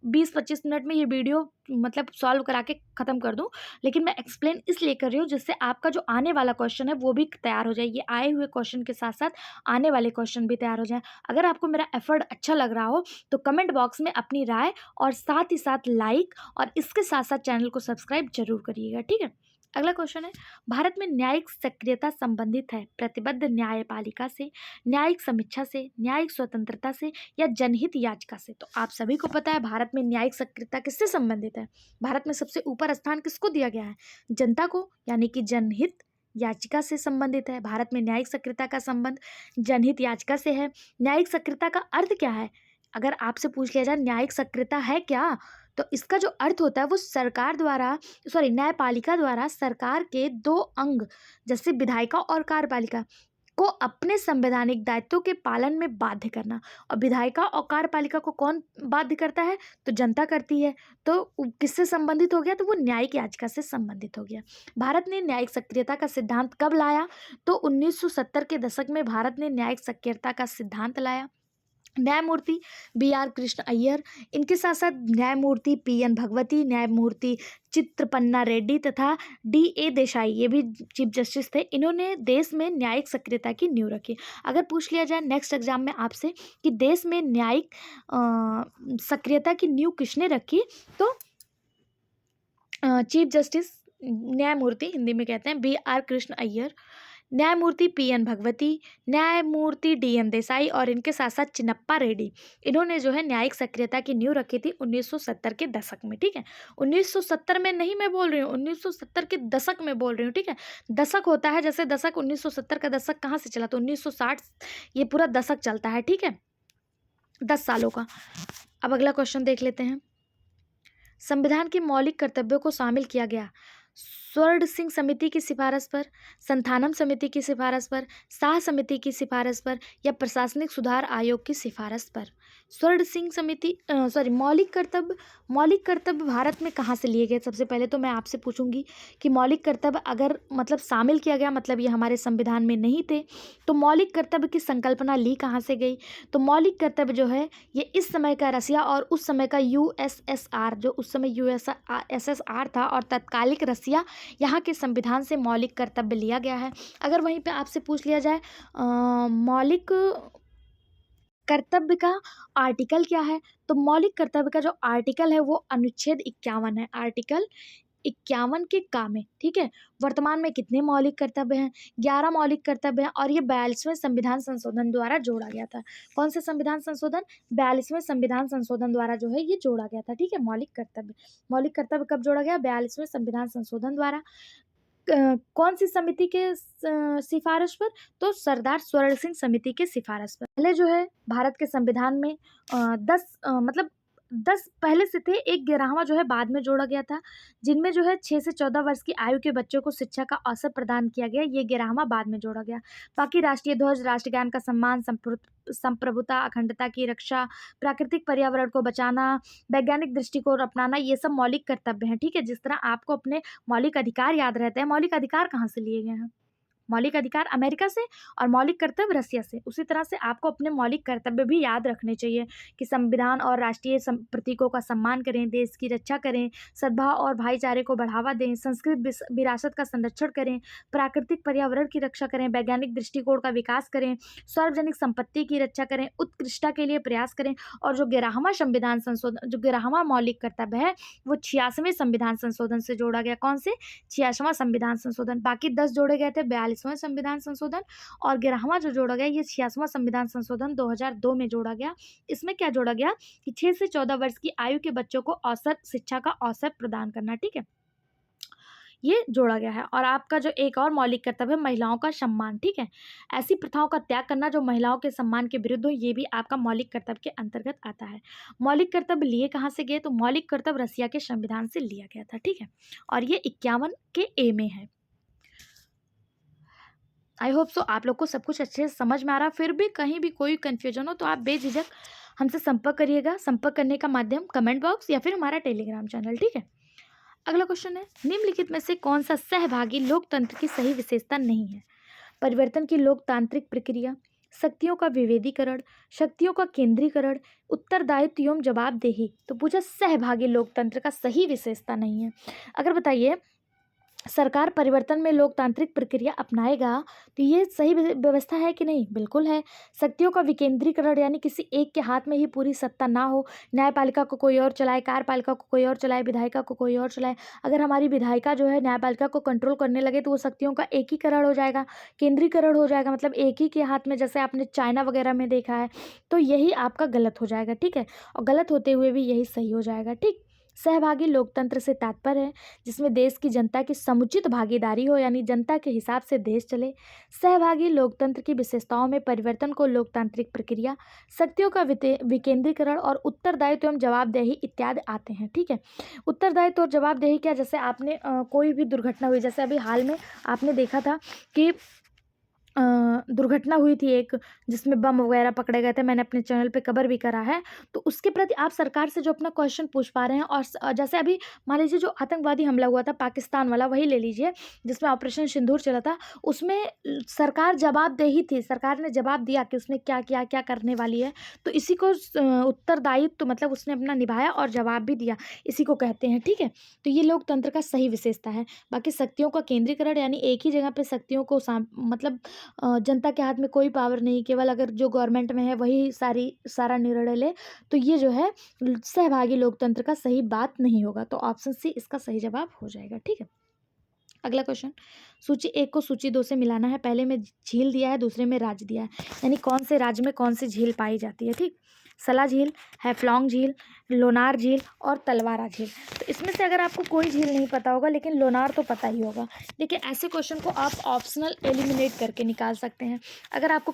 20-25 मिनट में ये वीडियो मतलब सॉल्व करा के ख़त्म कर दूं, लेकिन मैं एक्सप्लेन इसलिए कर रही हूँ जिससे आपका जो आने वाला क्वेश्चन है वो भी तैयार हो जाए। ये आए हुए क्वेश्चन के साथ साथ आने वाले क्वेश्चन भी तैयार हो जाए। अगर आपको मेरा एफर्ट अच्छा लग रहा हो तो कमेंट बॉक्स में अपनी राय और साथ ही साथ लाइक और इसके साथ साथ चैनल को सब्सक्राइब जरूर करिएगा। ठीक है, अगला क्वेश्चन है, भारत में न्यायिक सक्रियता संबंधित है प्रतिबद्ध न्यायपालिका से, न्यायिक समीक्षा से, न्यायिक स्वतंत्रता से या जनहित याचिका से? तो आप सभी को पता है भारत में न्यायिक सक्रियता किससे संबंधित है। भारत में सबसे ऊपर स्थान किसको दिया गया है? जनता को, यानी कि जनहित याचिका से संबंधित है। भारत में न्यायिक सक्रियता का संबंध जनहित याचिका से है। न्यायिक सक्रियता का अर्थ क्या है? अगर आपसे पूछ लिया जाए न्यायिक सक्रियता है क्या, तो इसका जो अर्थ होता है वो न्यायपालिका द्वारा सरकार के दो अंग, जैसे विधायिका और कार्यपालिका, को अपने संवैधानिक दायित्वों के पालन में बाध्य करना। और विधायिका और कार्यपालिका को कौन बाध्य करता है? तो जनता करती है। तो किससे संबंधित हो गया? तो वो न्यायिक याचिका से संबंधित हो गया। भारत ने न्यायिक सक्रियता का सिद्धांत कब लाया? तो 1970 के दशक में भारत ने न्यायिक सक्रियता का सिद्धांत लाया। न्यायमूर्ति BR कृष्ण अय्यर, इनके साथ साथ न्यायमूर्ति PN भगवती, न्यायमूर्ति चित्रपन्ना रेड्डी तथा DA देसाई, ये भी चीफ जस्टिस थे। इन्होंने देश में न्यायिक सक्रियता की नींव रखी। अगर पूछ लिया जाए नेक्स्ट एग्जाम में आपसे कि देश में न्यायिक सक्रियता की नींव किसने रखी, तो चीफ जस्टिस न्यायमूर्ति हिंदी में कहते हैं BR कृष्ण अय्यर, न्यायमूर्ति PN भगवती, न्यायमूर्ति DN देसाई और इनके साथ साथ चिन्नप्पा रेड्डी, इन्होंने जो है न्यायिक सक्रियता की नींव रखी थी 1970 के दशक में। ठीक है, 1970 में नहीं मैं बोल रही हूँ, 1970 के दशक में बोल रही हूँ। ठीक है, दशक होता है, जैसे दशक 1970 का दशक कहाँ से चला? तो 1960, ये पूरा दशक चलता है। ठीक है, 10 सालों का। अब अगला क्वेश्चन देख लेते हैं। संविधान के मौलिक कर्तव्यों को शामिल किया गया स्वर्ण सिंह समिति की सिफारिश पर, संथानम समिति की सिफारिश पर, शाह समिति की सिफारिश पर या प्रशासनिक सुधार आयोग की सिफारिश पर? स्वर्ण सिंह समिति मौलिक कर्तव्य भारत में कहाँ से लिए गए? सबसे पहले तो मैं आपसे पूछूंगी कि मौलिक कर्तव्य अगर मतलब शामिल किया गया, मतलब ये हमारे संविधान में नहीं थे, तो मौलिक कर्तव्य की संकल्पना ली कहाँ से गई? तो मौलिक कर्तव्य जो है ये इस समय का रसिया और उस समय का USSR, जो उस समय USSR था और तत्कालिक रसिया, यहाँ के संविधान से मौलिक कर्तव्य लिया गया है। अगर वहीं पे आपसे पूछ लिया जाए मौलिक कर्तव्य का आर्टिकल क्या है, तो मौलिक कर्तव्य का जो आर्टिकल है वो अनुच्छेद 51 है। आर्टिकल 51 के का में। ठीक है, वर्तमान में कितने मौलिक कर्तव्य हैं? 11 मौलिक कर्तव्य हैं और ये 42वें संविधान संशोधन द्वारा जोड़ा गया था। कौन से संविधान संशोधन? 42वें संविधान संशोधन द्वारा जो है ये जोड़ा गया था। ठीक है, मौलिक कर्तव्य कब जोड़ा गया? 42वें संविधान संशोधन द्वारा। कौन सी समिति के सिफारिश पर? तो सरदार स्वर्ण सिंह समिति के सिफारिश पर। पहले जो है भारत के संविधान में 10 पहले से थे, एक 11वां जो है बाद में जोड़ा गया था, जिनमें जो है 6 से 14 वर्ष की आयु के बच्चों को शिक्षा का अवसर प्रदान किया गया। ये 11वां बाद में जोड़ा गया। बाकी राष्ट्रीय ध्वज, राष्ट्रगान का सम्मान, संप्रभुता, अखंडता की रक्षा, प्राकृतिक पर्यावरण को बचाना, वैज्ञानिक दृष्टिकोण अपनाना, ये सब मौलिक कर्तव्य हैं। ठीक है, जिस तरह आपको अपने मौलिक अधिकार याद रहते हैं, मौलिक अधिकार कहाँ से लिए गए हैं? मौलिक अधिकार अमेरिका से और मौलिक कर्तव्य रसिया से। उसी तरह से आपको अपने मौलिक कर्तव्य भी याद रखने चाहिए कि संविधान और राष्ट्रीय प्रतीकों का सम्मान करें, देश की रक्षा करें, सद्भाव और भाईचारे को बढ़ावा दें, संस्कृत विरासत का संरक्षण करें, प्राकृतिक पर्यावरण की रक्षा करें, वैज्ञानिक दृष्टिकोण का विकास करें, सार्वजनिक संपत्ति की रक्षा करें, उत्कृष्टता के लिए प्रयास करें। और जो 11वां संविधान संशोधन, जो 11वां मौलिक कर्तव्य है वो 86वें संविधान संशोधन से जोड़ा गया। कौन से? 86वां संविधान संशोधन। बाकी 10 जोड़े गए थे, 42वां संविधान संशोधन, और 11वां जो जोड़ा गया ये 86वां संविधान संशोधन 2002 में जोड़ा गया। इसमें क्या जोड़ा गया कि 6 से 14 वर्ष की आयु के बच्चों को शिक्षा का अवसर प्रदान करना। ठीक है, ये जोड़ा गया है। और आपका जो एक और मौलिक कर्तव्य है महिलाओं का सम्मान। ठीक है, ऐसी प्रथाओं का त्याग करना जो महिलाओं के सम्मान के विरुद्ध हो, ये भी आपका मौलिक कर्तव्य के अंतर्गत आता है। मौलिक कर्तव्य लिए कहाँ से गए? तो मौलिक कर्तव्य रसिया के संविधान से लिया गया था। ठीक है, और ये 51 के ए में है। आई होप सो आप लोग को सब कुछ अच्छे से समझ में आ रहा। फिर भी कहीं भी कोई कन्फ्यूजन हो तो आप बेझिझक हमसे संपर्क करिएगा। संपर्क करने का माध्यम कमेंट बॉक्स या फिर हमारा टेलीग्राम चैनल। ठीक है, अगला क्वेश्चन है, निम्नलिखित में से कौन सा सहभागी लोकतंत्र की सही विशेषता नहीं है? परिवर्तन की लोकतांत्रिक प्रक्रिया, शक्तियों का विभेदीकरण, शक्तियों का केंद्रीकरण, उत्तरदायित्व एवं जवाबदेही। तो पूछा सहभागी लोकतंत्र का सही विशेषता नहीं है। अगर बताइए सरकार परिवर्तन में लोकतांत्रिक प्रक्रिया अपनाएगा तो ये सही व्यवस्था है कि नहीं? बिल्कुल है। शक्तियों का विकेंद्रीकरण यानी किसी एक के हाथ में ही पूरी सत्ता ना हो, न्यायपालिका को कोई और चलाए, कार्यपालिका को कोई और चलाए, विधायिका को कोई और चलाए। अगर हमारी विधायिका जो है न्यायपालिका को कंट्रोल करने लगे तो वो शक्तियों का एकीकरण हो जाएगा, केंद्रीकरण हो जाएगा, मतलब एक ही के हाथ में, जैसे आपने चाइना वगैरह में देखा है। तो यही आपका गलत हो जाएगा। ठीक है, और गलत होते हुए भी यही सही हो जाएगा। ठीक, सहभागी लोकतंत्र से तात्पर्य है जिसमें देश की जनता की समुचित भागीदारी हो, यानी जनता के हिसाब से देश चले। सहभागी लोकतंत्र की विशेषताओं में परिवर्तन को लोकतांत्रिक प्रक्रिया, शक्तियों का विकेंद्रीकरण और उत्तरदायित्व एवं जवाबदेही इत्यादि आते हैं। ठीक है, उत्तरदायित्व और जवाबदेही क्या? जैसे आपने कोई भी दुर्घटना हुई, जैसे अभी हाल में आपने देखा था कि दुर्घटना हुई थी एक, जिसमें बम वगैरह पकड़े गए थे, मैंने अपने चैनल पे कवर भी करा है। तो उसके प्रति आप सरकार से जो अपना क्वेश्चन पूछ पा रहे हैं, और जैसे अभी मान लीजिए जो आतंकवादी हमला हुआ था पाकिस्तान वाला, वही ले लीजिए जिसमें ऑपरेशन सिंदूर चला था, उसमें सरकार जवाबदेही थी, सरकार ने जवाब दिया कि उसने क्या किया, क्या करने वाली है। तो इसी को उत्तरदायित्व तो मतलब उसने अपना निभाया और जवाब भी दिया, इसी को कहते हैं, ठीक है। तो ये लोकतंत्र का सही विशेषता है। बाकी शक्तियों का केंद्रीकरण, यानी एक ही जगह पे शक्तियों को मतलब जनता के हाथ में कोई पावर नहीं, केवल अगर जो गवर्नमेंट में है वही सारा निर्णय ले, तो ये जो है सहभागी लोकतंत्र का सही बात नहीं होगा। तो ऑप्शन सी इसका सही जवाब हो जाएगा, ठीक है। अगला क्वेश्चन, सूची 1 को सूची 2 से मिलाना है। पहले में झील दिया है, दूसरे में राज्य दिया है, यानी कौन से राज्य में कौन सी झील पाई जाती है, ठीक। सला झील, हैफलॉन्ग झील, लोनार झील और तलवारा झील। तो इसमें से अगर आपको कोई झील नहीं पता होगा, लेकिन लोनार तो पता ही होगा। देखिए, ऐसे क्वेश्चन को आप ऑप्शनल एलिमिनेट करके निकाल सकते हैं। अगर आपको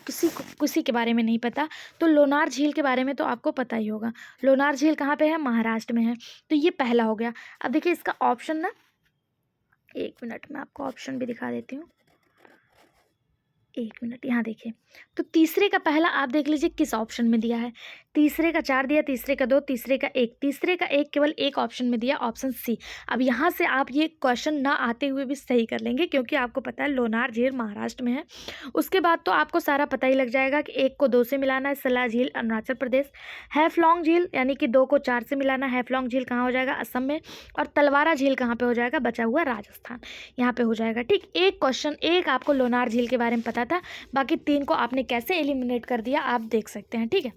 किसी के बारे में नहीं पता, तो लोनार झील के बारे में तो आपको पता ही होगा। लोनार झील कहाँ पे है? महाराष्ट्र में है। तो ये पहला हो गया। अब देखिए इसका ऑप्शन ना, 1 मिनट में आपको ऑप्शन भी दिखा देती हूँ। 1 मिनट, यहाँ देखिए। तो तीसरे का पहला आप देख लीजिए किस ऑप्शन में दिया है। तीसरे का 4 दिया, तीसरे का 2, तीसरे का 1, तीसरे का 1 केवल एक ऑप्शन में दिया, ऑप्शन सी। अब यहाँ से आप ये क्वेश्चन ना आते हुए भी सही कर लेंगे, क्योंकि आपको पता है लोनार झील महाराष्ट्र में है। उसके बाद तो आपको सारा पता ही लग जाएगा कि 1 को 2 से मिलाना है, सला झील अरुणाचल प्रदेश। हैफलॉन्ग झील यानी कि 2 को 4 से मिलाना है, हैफलॉन्ग झील कहाँ हो जाएगा? असम में। और तलवारा झील कहाँ पे हो जाएगा? बचा हुआ राजस्थान, यहाँ पे हो जाएगा, ठीक। एक क्वेश्चन, एक आपको लोनार झील के बारे में पता था, बाकी 3 को आपने कैसे एलिमिनेट कर दिया आप देख सकते हैं, ठीक है।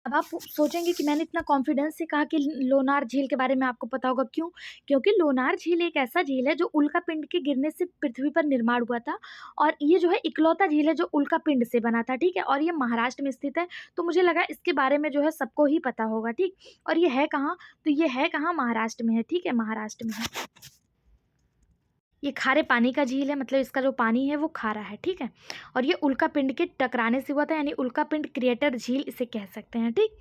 अब आप सोचेंगे कि मैंने इतना कॉन्फिडेंस से कहा कि लोनार झील के बारे में आपको पता होगा, क्यों? क्योंकि लोनार झील एक ऐसा झील है जो उल्का पिंड के गिरने से पृथ्वी पर निर्माण हुआ था, और ये जो है इकलौता झील है जो उल्का पिंड से बना था, ठीक है। और ये महाराष्ट्र में स्थित है, तो मुझे लगा इसके बारे में जो है सबको ही पता होगा, ठीक। और ये है कहाँ? तो ये है कहाँ? महाराष्ट्र में है, ठीक है, महाराष्ट्र में है। ये खारे पानी का झील है, मतलब इसका जो पानी है वो खारा है, ठीक है। और ये उल्का पिंड के टकराने से हुआ था, यानी उल्का पिंड क्रिएटर झील इसे कह सकते हैं, ठीक।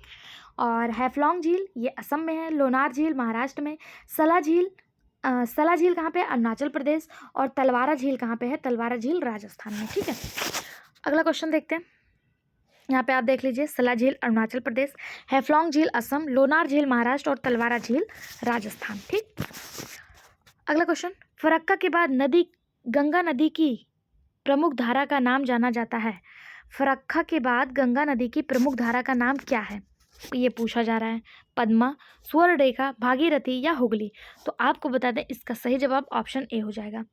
और हैफलॉन्ग झील ये असम में है, लोनार झील महाराष्ट्र में, सला झील सला झील कहाँ पे है? अरुणाचल प्रदेश। और तलवारा झील कहाँ पे है? तलवारा झील राजस्थान में, ठीक है। अगला क्वेश्चन देखते हैं। यहाँ पे आप देख लीजिए, सला झील अरुणाचल प्रदेश, हैफलॉन्ग झील असम, लोनार झील महाराष्ट्र और तलवारा झील राजस्थान, ठीक। अगला क्वेश्चन, फरक्का के बाद नदी गंगा नदी की प्रमुख धारा का नाम जाना जाता है। फरक्का के बाद गंगा नदी की प्रमुख धारा का नाम क्या है? ये पूछा जा रहा है। पद्मा, स्वर्णरेखा, भागीरथी या हुगली? तो आपको बता दें इसका सही जवाब ऑप्शन ए हो जाएगा।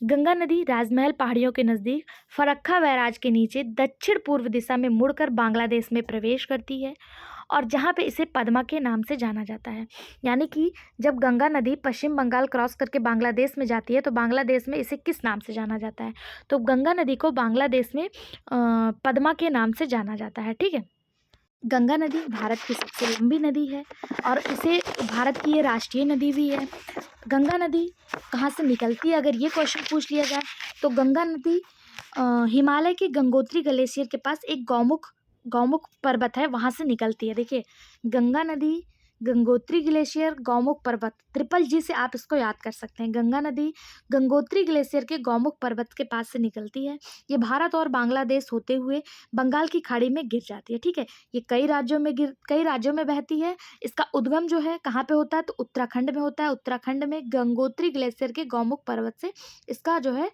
गंगा नदी राजमहल पहाड़ियों के नज़दीक फरक्का बैराज के नीचे दक्षिण पूर्व दिशा में मुड़कर बांग्लादेश में प्रवेश करती है, और जहाँ पे इसे पद्मा के नाम से जाना जाता है। यानी कि जब गंगा नदी पश्चिम बंगाल क्रॉस करके बांग्लादेश में जाती है, तो बांग्लादेश में इसे किस नाम से जाना जाता है? तो गंगा नदी को बांग्लादेश में पद्मा के नाम से जाना जाता है, ठीक है। गंगा नदी भारत की सबसे लंबी नदी है, और इसे भारत की ये राष्ट्रीय नदी भी है। गंगा नदी कहाँ से निकलती है, अगर ये क्वेश्चन पूछ लिया जाए, तो गंगा नदी हिमालय के गंगोत्री ग्लेशियर के पास एक गौमुख पर्वत है, वहाँ से निकलती है। देखिए, गंगा नदी, गंगोत्री ग्लेशियर, गौमुख पर्वत, ट्रिपल जी से आप इसको याद कर सकते हैं। गंगा नदी गंगोत्री ग्लेशियर के गौमुख पर्वत के पास से निकलती है। ये भारत और बांग्लादेश होते हुए बंगाल की खाड़ी में गिर जाती है, ठीक है। ये कई राज्यों में बहती है। इसका उद्गम जो है कहाँ पे होता है? तो उत्तराखंड में होता है। उत्तराखंड में गंगोत्री ग्लेशियर के गौमुख पर्वत से इसका जो है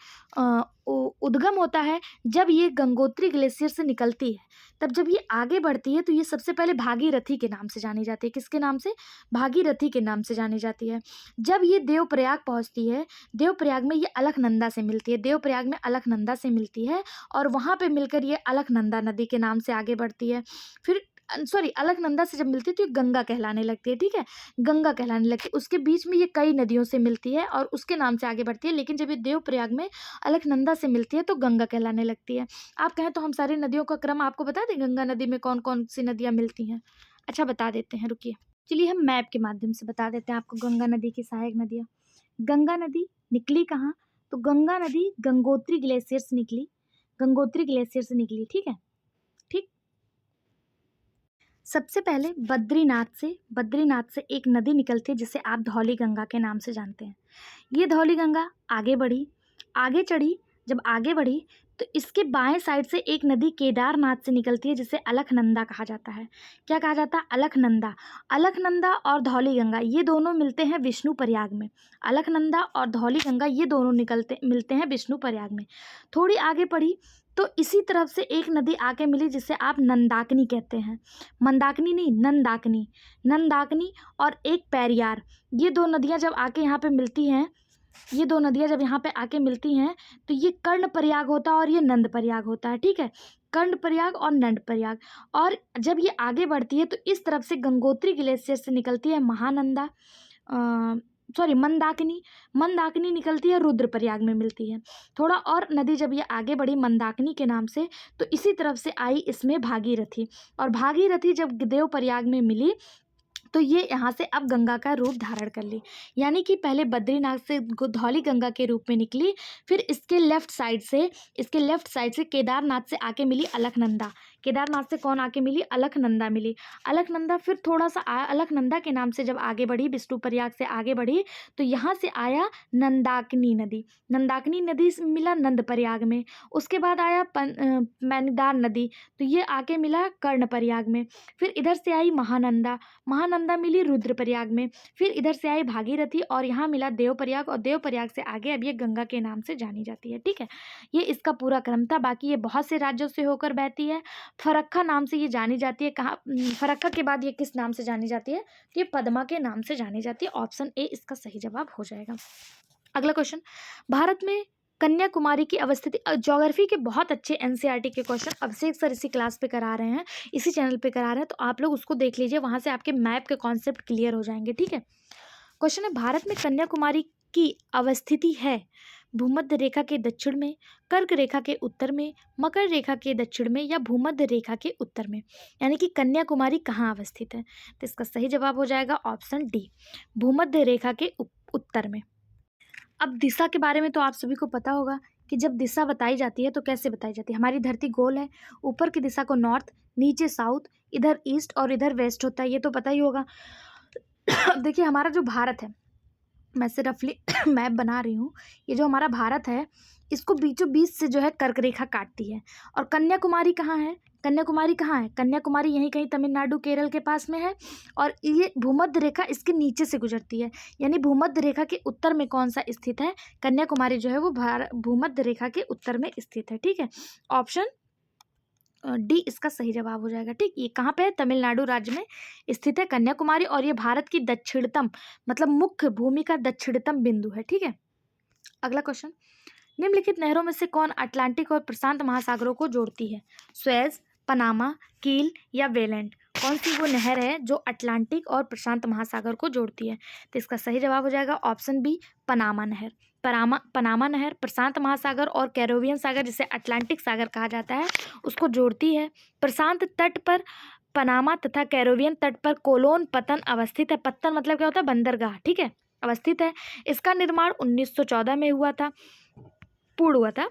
उद्गम होता है। जब ये गंगोत्री ग्लेशियर से निकलती है, तब जब ये आगे बढ़ती है, तो ये सबसे पहले भागीरथी के नाम से जानी जाती है। किसके नाम से? भागीरथी के नाम से जानी जाती है। जब ये देवप्रयाग पहुंचती है, देवप्रयाग में ये अलकनंदा से मिलती है, देवप्रयाग में अलकनंदा से मिलती है, और वहाँ पे मिलकर ये अलकनंदा नदी के नाम से आगे बढ़ती है। फिर अलकनंदा से जब मिलती है तो ये गंगा कहलाने लगती है, ठीक है, गंगा कहलाने लगती है। उसके बीच में ये कई नदियों से मिलती है और उसके नाम से आगे बढ़ती है, लेकिन जब ये देवप्रयाग में अलकनंदा से मिलती है तो गंगा कहलाने लगती है। आप कहें तो हम सारी नदियों का क्रम आपको बता दें, गंगा नदी में कौन कौन सी नदियाँ मिलती हैं? अच्छा, बता देते हैं, रुकिए। चलिए हम मैप के माध्यम से बता देते हैं आपको गंगा नदी की सहायक नदियाँ। गंगा नदी निकली कहाँ? तो गंगा नदी गंगोत्री ग्लेशियर से निकली, गंगोत्री ग्लेशियर से निकली, ठीक है, ठीक। सबसे पहले बद्रीनाथ से एक नदी निकलती है जिसे आप धौली गंगा के नाम से जानते हैं। ये धौली गंगा आगे बढ़ी, आगे चढ़ी, जब आगे बढ़ी तो इसके बाएं साइड से एक नदी केदारनाथ से निकलती है जिसे अलकनंदा कहा जाता है। क्या कहा जाता है? अलकनंदा। अलकनंदा और धौली गंगा ये दोनों मिलते हैं विष्णु प्रयाग में। अलकनंदा और धौली गंगा ये दोनों मिलते हैं विष्णु प्रयाग में। थोड़ी आगे पढ़ी तो इसी तरफ से एक नदी आके मिली जिसे आप नंदाकिनी कहते हैं। मंदाकिनी नहीं, नंदाकिनी। नंदाकिनी और एक पेरियार, ये दो नदियाँ जब आके यहाँ पे मिलती हैं, ये दो नदियाँ जब यहाँ पे आके मिलती हैं तो ये कर्ण प्रयाग होता है और ये नंद प्रयाग होता है। ठीक है, कर्ण प्रयाग और नंद प्रयाग। और जब ये आगे बढ़ती है तो इस तरफ से गंगोत्री ग्लेशियर से निकलती है महानंदा, मंदाकिनी। मंदाकिनी निकलती है रुद्रप्रयाग में मिलती है। थोड़ा और नदी जब ये आगे बढ़ी मंदाकिनी के नाम से तो इसी तरफ से आई इसमें भागीरथी, और भागीरथी जब देवप्रयाग में मिली तो ये यहाँ से अब गंगा का रूप धारण कर ली। यानी कि पहले बद्रीनाथ से धौली गंगा के रूप में निकली, फिर इसके लेफ्ट साइड से केदारनाथ से आके मिली अलकनंदा। केदारनाथ से कौन आके मिली? अलकनंदा मिली। अलकनंदा फिर थोड़ा सा अलकनंदा के नाम से जब आगे बढ़ी, विष्णु प्रयाग से आगे बढ़ी तो यहाँ से आया नंदाकिनी नदी। नंदाकिनी नदी से मिला नंद प्रयाग में। उसके बाद आया मैनीदार नदी, तो ये आके मिला कर्ण प्रयाग में। फिर इधर से आई महानंदा, महानंदा मिली रुद्रप्रयाग में। फिर इधर से आई भागीरथी और यहाँ मिला देवप्रयाग, और देवप्रयाग से आगे अब ये गंगा के नाम से जानी जाती है। ठीक है, ये इसका पूरा क्रम था। बाकी ये बहुत से राज्यों से होकर बहती है। फरक्का नाम से ये जानी जाती है। कहाँ फरक्का के बाद ये किस नाम से जानी जाती है? ये पद्मा के नाम से जानी जाती है। ऑप्शन ए इसका सही जवाब हो जाएगा। अगला क्वेश्चन, भारत में कन्याकुमारी की अवस्थिति। ज्योग्राफी के बहुत अच्छे एनसीईआरटी के क्वेश्चन अभिषेक सर इसी क्लास पे करा रहे हैं, इसी चैनल पे करा रहे हैं, तो आप लोग उसको देख लीजिए, वहां से आपके मैप के कॉन्सेप्ट क्लियर हो जाएंगे। ठीक है, क्वेश्चन है, भारत में कन्याकुमारी की अवस्थिति है भूमध्य रेखा के दक्षिण में, कर्क रेखा के उत्तर में, मकर रेखा के दक्षिण में, या भूमध्य रेखा के उत्तर में। यानी कि कन्याकुमारी कहाँ अवस्थित है? तो इसका सही जवाब हो जाएगा ऑप्शन डी, भूमध्य रेखा के उत्तर में। अब दिशा के बारे में तो आप सभी को पता होगा कि जब दिशा बताई जाती है तो कैसे बताई जाती है। हमारी धरती गोल है, ऊपर की दिशा को नॉर्थ, नीचे साउथ, इधर ईस्ट और इधर वेस्ट होता है, ये तो पता ही होगा। देखिए हमारा जो भारत है, मैं से रफली मैप बना रही हूँ, ये जो हमारा भारत है इसको बीचों बीच से जो है कर्क रेखा काटती है। और कन्याकुमारी कहाँ है? कन्याकुमारी कहाँ है? कन्याकुमारी यहीं कहीं तमिलनाडु केरल के पास में है, और ये भूमध्य रेखा इसके नीचे से गुजरती है। यानी भूमध्य रेखा के उत्तर में कौन सा स्थित है? कन्याकुमारी जो है वो भूमध्य रेखा के उत्तर में स्थित है। ठीक है, ऑप्शन डी इसका सही जवाब हो जाएगा। ठीक, ये कहाँ पे है? तमिलनाडु राज्य में स्थित है कन्याकुमारी, और ये भारत की दक्षिणतम मतलब मुख्य भूमि का दक्षिणतम बिंदु है। ठीक है, अगला क्वेश्चन, निम्नलिखित नहरों में से कौन अटलांटिक और प्रशांत महासागरों को जोड़ती है? स्वेज, पनामा, कील या वेलेंट? कौन सी वो नहर है जो अटलांटिक और प्रशांत महासागर को जोड़ती है? तो इसका सही जवाब हो जाएगा ऑप्शन बी, पनामा नहर। पनामा नहर प्रशांत महासागर और कैरेबियन सागर, जिसे अटलांटिक सागर कहा जाता है, उसको जोड़ती है। प्रशांत तट पर पनामा तथा कैरेबियन तट पर कोलोन पत्तन अवस्थित है। पत्तन मतलब क्या होता है? बंदरगाह। ठीक है, अवस्थित है। इसका निर्माण 1914 में हुआ था, पूर्ण हुआ था।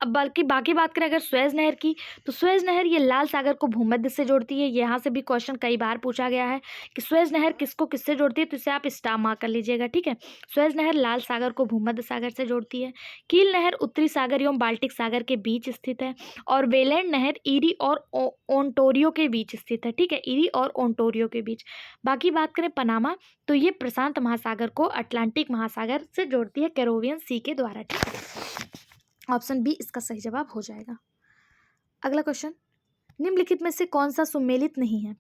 अब बाकी बात करें अगर स्वेज नहर की, तो स्वेज नहर ये लाल सागर को भूमध्य से जोड़ती है। यहाँ से भी क्वेश्चन कई बार पूछा गया है कि स्वेज नहर किसको किससे जोड़ती है, तो इसे आप स्टार मार्क कर लीजिएगा। ठीक है, स्वेज नहर लाल सागर को भूमध्य सागर से जोड़ती है। कील नहर उत्तरी सागर एवं बाल्टिक सागर के बीच स्थित है, और वेलेंड नहर ईरी और ओंटोरियो के बीच स्थित है। ठीक है, ईरी और ओंटोरियो के बीच। बाकी बात करें पनामा, तो ये प्रशांत महासागर को अटलांटिक महासागर से जोड़ती है कैरेबियन सी के द्वारा। ठीक है, ऑप्शन बी इसका सही जवाब हो जाएगा। अगला क्वेश्चन, निम्नलिखित में से कौन सा सुमेलित नहीं है?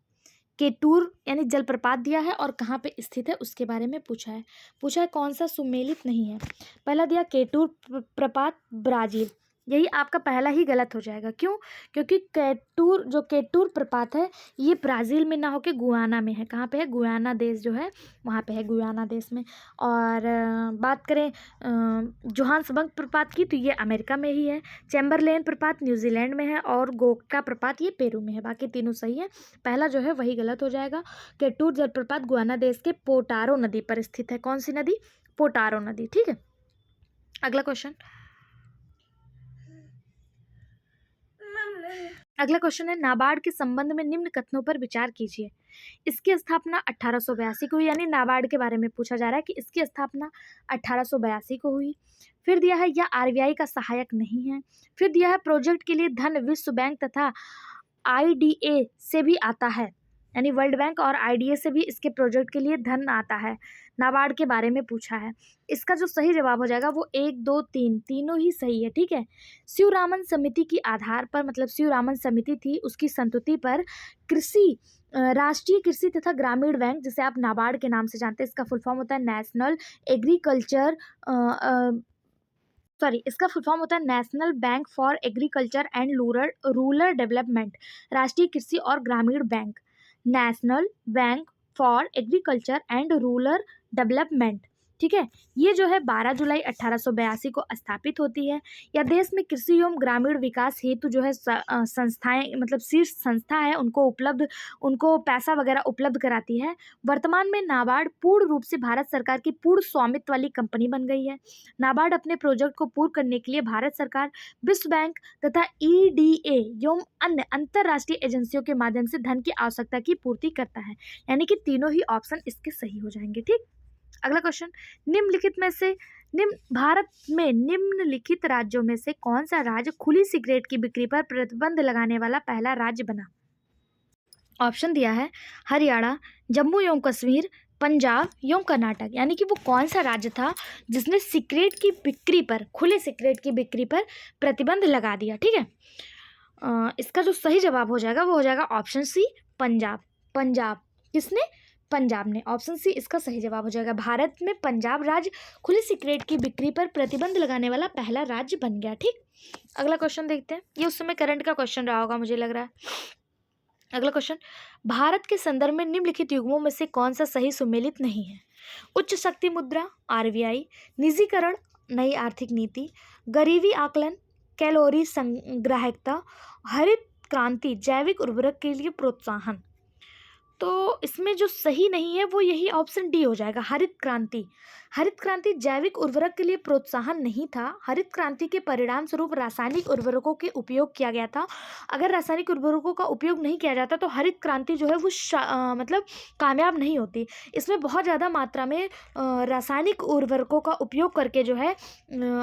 केटूर यानी जलप्रपात दिया है और कहाँ पे स्थित है उसके बारे में पूछा है कौन सा सुमेलित नहीं है। पहला दिया केटूर प्रपात ब्राजील, यही आपका पहला ही गलत हो जाएगा। क्यों? क्योंकि केटूर प्रपात है ये ब्राज़ील में ना होके गुयाना में है। कहाँ पे है? गुयाना देश जो है वहाँ पे है, गुयाना देश में। और बात करें जोहान्सबर्ग प्रपात की, तो ये अमेरिका में ही है। चैम्बरलेन प्रपात न्यूजीलैंड में है, और गोका प्रपात ये पेरू में है। बाकी तीनों सही है, पहला जो है वही गलत हो जाएगा। केटूर जलप्रपात गुयाना देश के पोटारो नदी पर स्थित है। कौन सी नदी? पोटारो नदी। ठीक है, अगला क्वेश्चन, अगला क्वेश्चन है, नाबार्ड के संबंध में निम्न कथनों पर विचार कीजिए। इसकी स्थापना 1882 को हुई, यानी नाबार्ड के बारे में पूछा जा रहा है कि इसकी स्थापना 1882 को हुई। फिर दिया है यह आरबीआई का सहायक नहीं है। फिर दिया है प्रोजेक्ट के लिए धन विश्व बैंक तथा आईडीए से भी आता है, यानी वर्ल्ड बैंक और आईडीए से भी इसके प्रोजेक्ट के लिए धन आता है। नाबार्ड के बारे में पूछा है। इसका जो सही जवाब हो जाएगा वो 1, 2, 3 तीनों ही सही है, ठीक है। शिवरामन समिति की आधार पर, मतलब शिवरामन समिति थी, उसकी संस्तुति पर कृषि राष्ट्रीय कृषि तथा ग्रामीण बैंक, जिसे आप नाबार्ड के नाम से जानते हैं, इसका फुल फॉर्म होता है नेशनल एग्रीकल्चर इसका फुल फॉर्म होता है national bank for agriculture and rural development, राष्ट्रीय कृषि और ग्रामीण bank, national bank for agriculture and rural development, ठीक है। ये जो है 12 जुलाई 1882 को स्थापित होती है। यह देश में कृषि एवं ग्रामीण विकास हेतु जो है संस्थाएं, मतलब शीर्ष संस्था है, उनको पैसा वगैरह उपलब्ध कराती है। वर्तमान में नाबार्ड पूर्ण रूप से भारत सरकार की पूर्ण स्वामित्व वाली कंपनी बन गई है। नाबार्ड अपने प्रोजेक्ट को पूर्ण करने के लिए भारत सरकार, विश्व बैंक तथा ईडीए एवं अन्य अंतरराष्ट्रीय एजेंसियों के माध्यम से धन की आवश्यकता की पूर्ति करता है, यानी कि तीनों ही ऑप्शन इसके सही हो जाएंगे, ठीक। अगला क्वेश्चन, भारत में निम्नलिखित राज्यों में से कौन सा राज्य खुली सिगरेट की बिक्री पर प्रतिबंध लगाने वाला पहला राज्य बना? ऑप्शन दिया है हरियाणा, जम्मू एवं कश्मीर, पंजाब एवं कर्नाटक, यानी कि वो कौन सा राज्य था जिसने सिगरेट की बिक्री पर, खुले सिगरेट की बिक्री पर प्रतिबंध लगा दिया, ठीक है। इसका जो सही जवाब हो जाएगा वो हो जाएगा ऑप्शन सी, पंजाब। पंजाब किसने? पंजाब ने। ऑप्शन सी इसका सही जवाब हो जाएगा। भारत में पंजाब राज्य खुली सिगरेट की बिक्री पर प्रतिबंध लगाने वाला पहला राज्य बन गया, ठीक। अगला क्वेश्चन देखते हैं, ये उस समय करंट का क्वेश्चन रहा होगा मुझे लग रहा है। अगला क्वेश्चन, भारत के संदर्भ में निम्नलिखित युग्मों में से कौन सा सही सुमेलित नहीं है? उच्च शक्ति मुद्रा आरबीआई, निजीकरण नई आर्थिक नीति, गरीबी आकलन, कैलोरी संग्राहकता, हरित क्रांति जैविक उर्वरक के लिए प्रोत्साहन। तो इसमें जो सही नहीं है वो यही ऑप्शन डी हो जाएगा, हरित क्रांति। हरित क्रांति जैविक उर्वरक के लिए प्रोत्साहन नहीं था। हरित क्रांति के परिणाम स्वरूप रासायनिक उर्वरकों के उपयोग किया गया था। अगर रासायनिक उर्वरकों का उपयोग नहीं किया जाता तो हरित क्रांति जो है वो मतलब कामयाब नहीं होती। इसमें बहुत ज़्यादा मात्रा में रासायनिक उर्वरकों का उपयोग करके जो है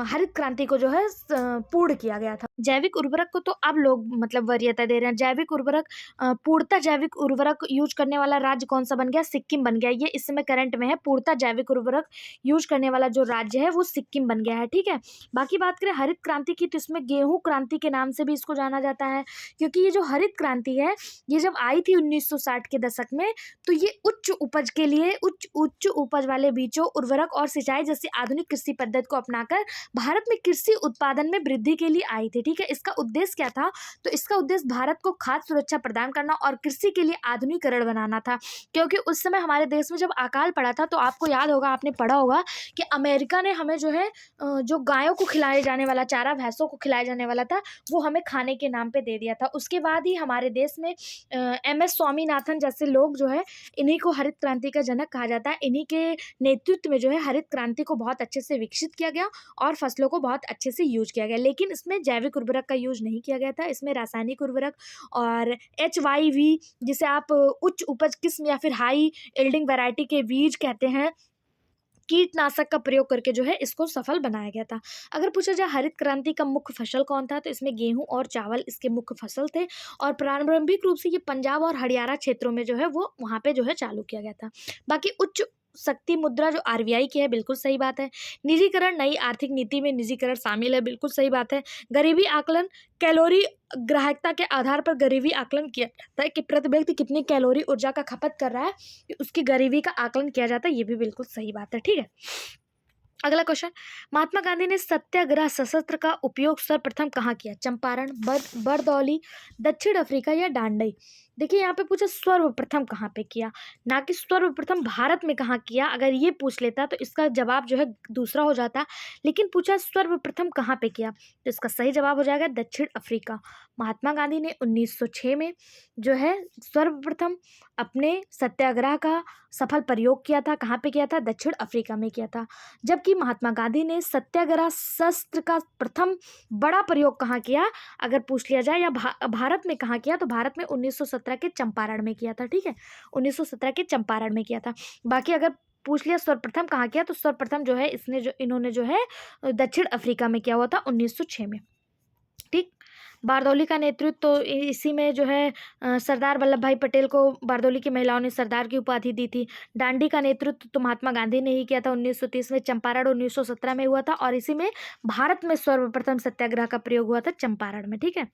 हरित क्रांति को जो है पूर्ण किया गया था। जैविक उर्वरक को तो अब लोग मतलब वरीयता दे रहे हैं। जैविक उर्वरक पूर्णतः जैविक उर्वरक यूज करने वाला राज्य कौन सा बन गया? सिक्किम बन गया। ये इस समय करंट में है। पूर्णतः जैविक उर्वरक यूज करने वाला जो राज्य है वो सिक्किम बन गया है, ठीक है। बाकी बात करें हरित क्रांति की तो इसमें गेहूं क्रांति के नाम से भी इसको जाना जाता है, क्योंकि ये जो हरित क्रांति है ये जब आई थी 1960 के दशक में तो ये उच्च उपज के लिए उच्च उपज वाले बीजों, उर्वरक और सिंचाई जैसी आधुनिक कृषि पद्धति को अपनाकर भारत में कृषि उत्पादन में वृद्धि के लिए आई थी, ठीक है। इसका उद्देश्य क्या था? तो इसका उद्देश्य भारत को खाद्य सुरक्षा प्रदान करना और कृषि के लिए आधुनिकीकरण बनाना था, क्योंकि उस समय हमारे देश में जब अकाल पड़ा था तो आपको याद होगा, आपने पढ़ा होगा कि अमेरिका ने हमें जो है जो गायों को खिलाए जाने वाला चारा, भैंसों को खिलाया जाने वाला था, वो हमें खाने के नाम पे दे दिया था। उसके बाद ही हमारे देश में MS स्वामीनाथन जैसे लोग जो है, इन्हीं को हरित क्रांति का जनक कहा जाता है। इन्हीं के नेतृत्व में जो है हरित क्रांति को बहुत अच्छे से विकसित किया गया और फसलों को बहुत अच्छे से यूज किया गया। लेकिन इसमें जैविक उर्वरक का यूज नहीं किया गया था, इसमें रासायनिक उर्वरक और HYV, जिसे आप उच्च उपज किस्म या फिर हाई यील्डिंग वैरायटी के बीज कहते हैं, कीटनाशक का प्रयोग करके जो है इसको सफल बनाया गया था। अगर पूछा जाए हरित क्रांति का मुख्य फसल कौन था, तो इसमें गेहूं और चावल इसके मुख्य फसल थे और प्रारंभिक रूप से ये पंजाब और हरियाणा क्षेत्रों में जो है वो वहाँ पे जो है चालू किया गया था। बाकी उच्च शक्ति मुद्रा जो RBI की है, बिल्कुल सही बात है। निजीकरण नई आर्थिक नीति में निजीकरण शामिल है, बिल्कुल सही बात है। गरीबी आकलन, कैलोरी ग्राहकता के आधार पर गरीबी आकलन किया जाता है कि प्रति व्यक्ति कितनी कैलोरी ऊर्जा का खपत कर रहा है, उसकी गरीबी का आकलन किया जाता है, ये भी बिल्कुल सही बात है, ठीक है। अगला क्वेश्चन, महात्मा गांधी ने सत्याग्रह शस्त्र का उपयोग सर्वप्रथम कहाँ किया? चंपारण, बरदौली, दक्षिण अफ्रीका या डांडई? देखिए यहाँ पे पूछा सर्वप्रथम कहाँ पे किया, ना कि सर्वप्रथम भारत में कहाँ किया। अगर ये पूछ लेता तो इसका जवाब जो है दूसरा हो जाता, लेकिन पूछा सर्वप्रथम कहाँ पे किया, तो इसका सही जवाब हो जाएगा दक्षिण अफ्रीका। महात्मा गांधी ने 1906 में जो है सर्वप्रथम अपने सत्याग्रह का सफल प्रयोग किया था। कहाँ पे किया था? दक्षिण अफ्रीका में किया था। जबकि महात्मा गांधी ने सत्याग्रह शस्त्र का प्रथम बड़ा प्रयोग कहाँ किया, अगर पूछ लिया जाए, या भारत में कहाँ किया, तो भारत में 1917 के चंपारण में किया था। ठीक है, 1917 के चंपारण में किया था। बाकी अगर पूछ लिया सर्वप्रथम कहाँ किया, तो सर्वप्रथम जो है इन्होंने जो है दक्षिण अफ्रीका में किया हुआ था 1906 में। ठीक, बारदौली का नेतृत्व तो इसी में जो है सरदार वल्लभ भाई पटेल को बारदौली की महिलाओं ने सरदार की उपाधि दी थी। डांडी का नेतृत्व तो महात्मा गांधी ने ही किया था 1930 में। चंपारण 1917 में हुआ था, और इसी में भारत में सर्वप्रथम सत्याग्रह का प्रयोग हुआ था, चंपारण में। ठीक है,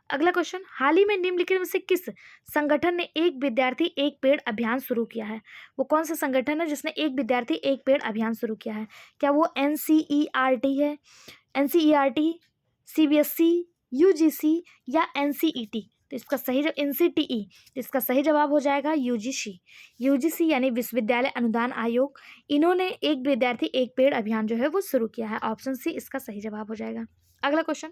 अगला क्वेश्चन, हाल ही में निम्नलिखित में से किस संगठन ने एक विद्यार्थी एक पेड़ अभियान शुरू किया है? वो कौन सा संगठन है जिसने एक विद्यार्थी एक पेड़ अभियान शुरू किया है? क्या वो NCERT है, NCERT, CBSE, UGC या NCET? तो इसका सही जवाब NCTE, तो इसका सही जवाब हो जाएगा UGC यानी विश्वविद्यालय अनुदान आयोग। इन्होंने एक विद्यार्थी एक पेड़ अभियान जो है वो शुरू किया है। ऑप्शन सी इसका सही जवाब हो जाएगा। अगला क्वेश्चन,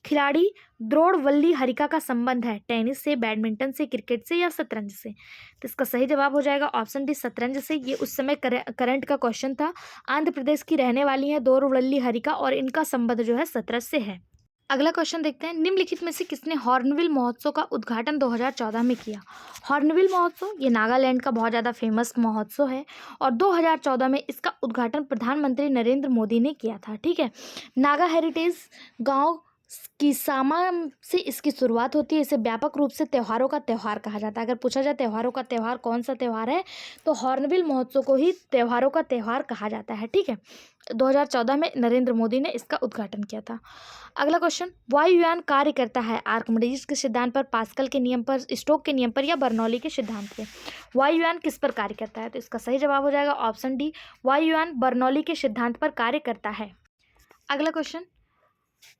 खिलाड़ी द्रोणवल्ली हरिका का संबंध है टेनिस से, बैडमिंटन से, क्रिकेट से या शतरंज से? तो इसका सही जवाब हो जाएगा ऑप्शन डी, शतरंज से। ये उस समय करंट का क्वेश्चन था। आंध्र प्रदेश की रहने वाली है द्रोणवल्ली हरिका, और इनका संबंध जो है शतरंज से है। अगला क्वेश्चन देखते हैं, निम्नलिखित में से किसने हॉर्नबिल महोत्सव का उद्घाटन 2014 में किया? हॉर्नबिल महोत्सव ये नागालैंड का बहुत ज़्यादा फेमस महोत्सव है, और 2014 में इसका उद्घाटन प्रधानमंत्री नरेंद्र मोदी ने किया था। ठीक है, नागा हेरिटेज गांव की सामा से इसकी शुरुआत होती है। इसे व्यापक रूप से त्योहारों का त्यौहार कहा जाता है। अगर पूछा जाए त्योहारों का त्यौहार कौन सा त्यौहार है, तो हॉर्नबिल महोत्सव को ही त्योहारों का त्यौहार कहा जाता है। ठीक है, 2014 में नरेंद्र मोदी ने इसका उद्घाटन किया था। अगला क्वेश्चन, वायुयान कार्य करता है आर्किमिडीज के सिद्धांत पर, पास्कल के नियम पर, स्टोक के नियम पर या बर्नौली के सिद्धांत पे? वायुयान किस पर कार्य करता है? तो इसका सही जवाब हो जाएगा ऑप्शन डी, वायुयान बर्नौली के सिद्धांत पर कार्य करता है। अगला क्वेश्चन,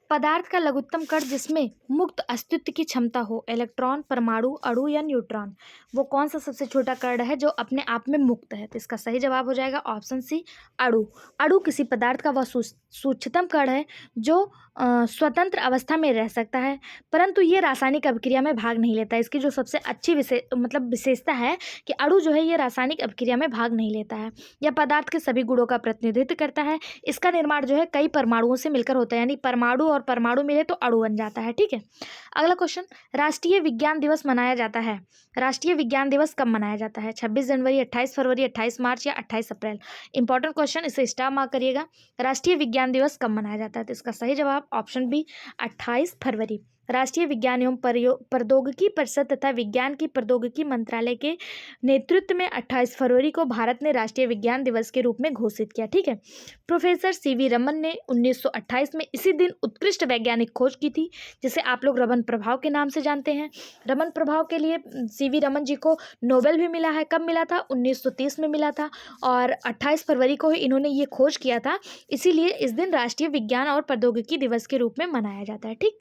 पदार्थ का लघुत्तम कण जिसमें मुक्त अस्तित्व की क्षमता हो, इलेक्ट्रॉन, परमाणु, अणु या न्यूट्रॉन, वो कौन सा सबसे छोटा कण है जो अपने आप में मुक्त है? तो इसका सही जवाब हो जाएगा ऑप्शन सी, अणु। अणु किसी पदार्थ का वह सूक्ष्मतम कण है जो स्वतंत्र अवस्था में रह सकता है, परंतु ये रासायनिक अभिक्रिया में भाग नहीं लेता। इसकी जो सबसे अच्छी विशेषता है कि अणु जो है ये रासायनिक अभिक्रिया में भाग नहीं लेता है। यह पदार्थ के सभी गुणों का प्रतिनिधित्व करता है। इसका निर्माण जो है कई परमाणुओं से मिलकर होता है, यानी परमाणु और परमाणु मिले तो अणु बन जाता है। ठीक है, अगला क्वेश्चन, राष्ट्रीय विज्ञान दिवस मनाया जाता है। राष्ट्रीय विज्ञान दिवस कब मनाया जाता है? 26 जनवरी, 28 फरवरी, 28 मार्च या 28 अप्रैल? इंपॉर्टेंट क्वेश्चन, इसे स्टार मार्क करिएगा। राष्ट्रीय विज्ञान दिवस कब मनाया जाता है? तो इसका सही जवाब ऑप्शन बी, 28 फरवरी। राष्ट्रीय विज्ञान एवं प्रौद्योगिकी परिषद तथा विज्ञान की प्रौद्योगिकी मंत्रालय के नेतृत्व में 28 फरवरी को भारत ने राष्ट्रीय विज्ञान दिवस के रूप में घोषित किया। ठीक है, प्रोफेसर CV रमन ने 1928 में इसी दिन उत्कृष्ट वैज्ञानिक खोज की थी, जिसे आप लोग रमन प्रभाव के नाम से जानते हैं। रमन प्रभाव के लिए CV रमन जी को नोबेल भी मिला है। कब मिला था? 1930 में मिला था, और 28 फरवरी को ही इन्होंने ये खोज किया था, इसीलिए इस दिन राष्ट्रीय विज्ञान और प्रौद्योगिकी दिवस के रूप में मनाया जाता है। ठीक,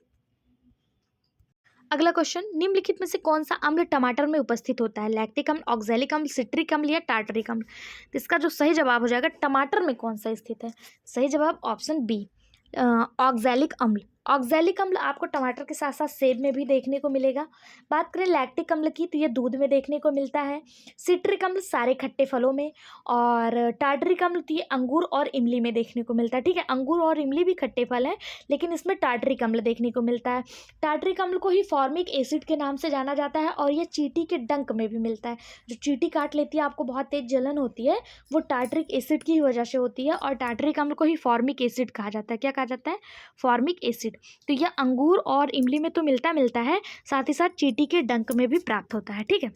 अगला क्वेश्चन, निम्नलिखित में से कौन सा अम्ल टमाटर में उपस्थित होता है? लैक्टिक अम्ल, ऑक्सैलिक अम्ल, सिट्रिक अम्ल या टार्टरिक अम्ल? तो इसका जो सही जवाब हो जाएगा, टमाटर में कौन सा स्थित है? सही जवाब ऑप्शन बी, ऑक्सैलिक अम्ल। ऑक्सैलिक अम्ल आपको टमाटर के साथ साथ सेब में भी देखने को मिलेगा। बात करें लैक्टिक अम्ल की, तो ये दूध में देखने को मिलता है। सिट्रिक अम्ल सारे खट्टे फलों में, और टार्टरिक अम्ल तो ये अंगूर और इमली में देखने को मिलता है। ठीक है, अंगूर और इमली भी खट्टे फल हैं, लेकिन इसमें टार्टरिक अम्ल देखने को मिलता है। टार्टरिक अम्ल को ही फॉर्मिक एसिड के नाम से जाना जाता है, और ये चींटी के डंक में भी मिलता है। जो चींटी काट लेती है, आपको बहुत तेज जलन होती है, वो टार्टरिक एसिड की वजह से होती है, और टार्टरिक अम्ल को ही फॉर्मिक एसिड कहा जाता है। क्या कहा जाता है? Formic acid. तो यह अंगूर और इमली में तो मिलता है, साथ ही साथ चींटी के डंक में भी प्राप्त होता है। ठीक है,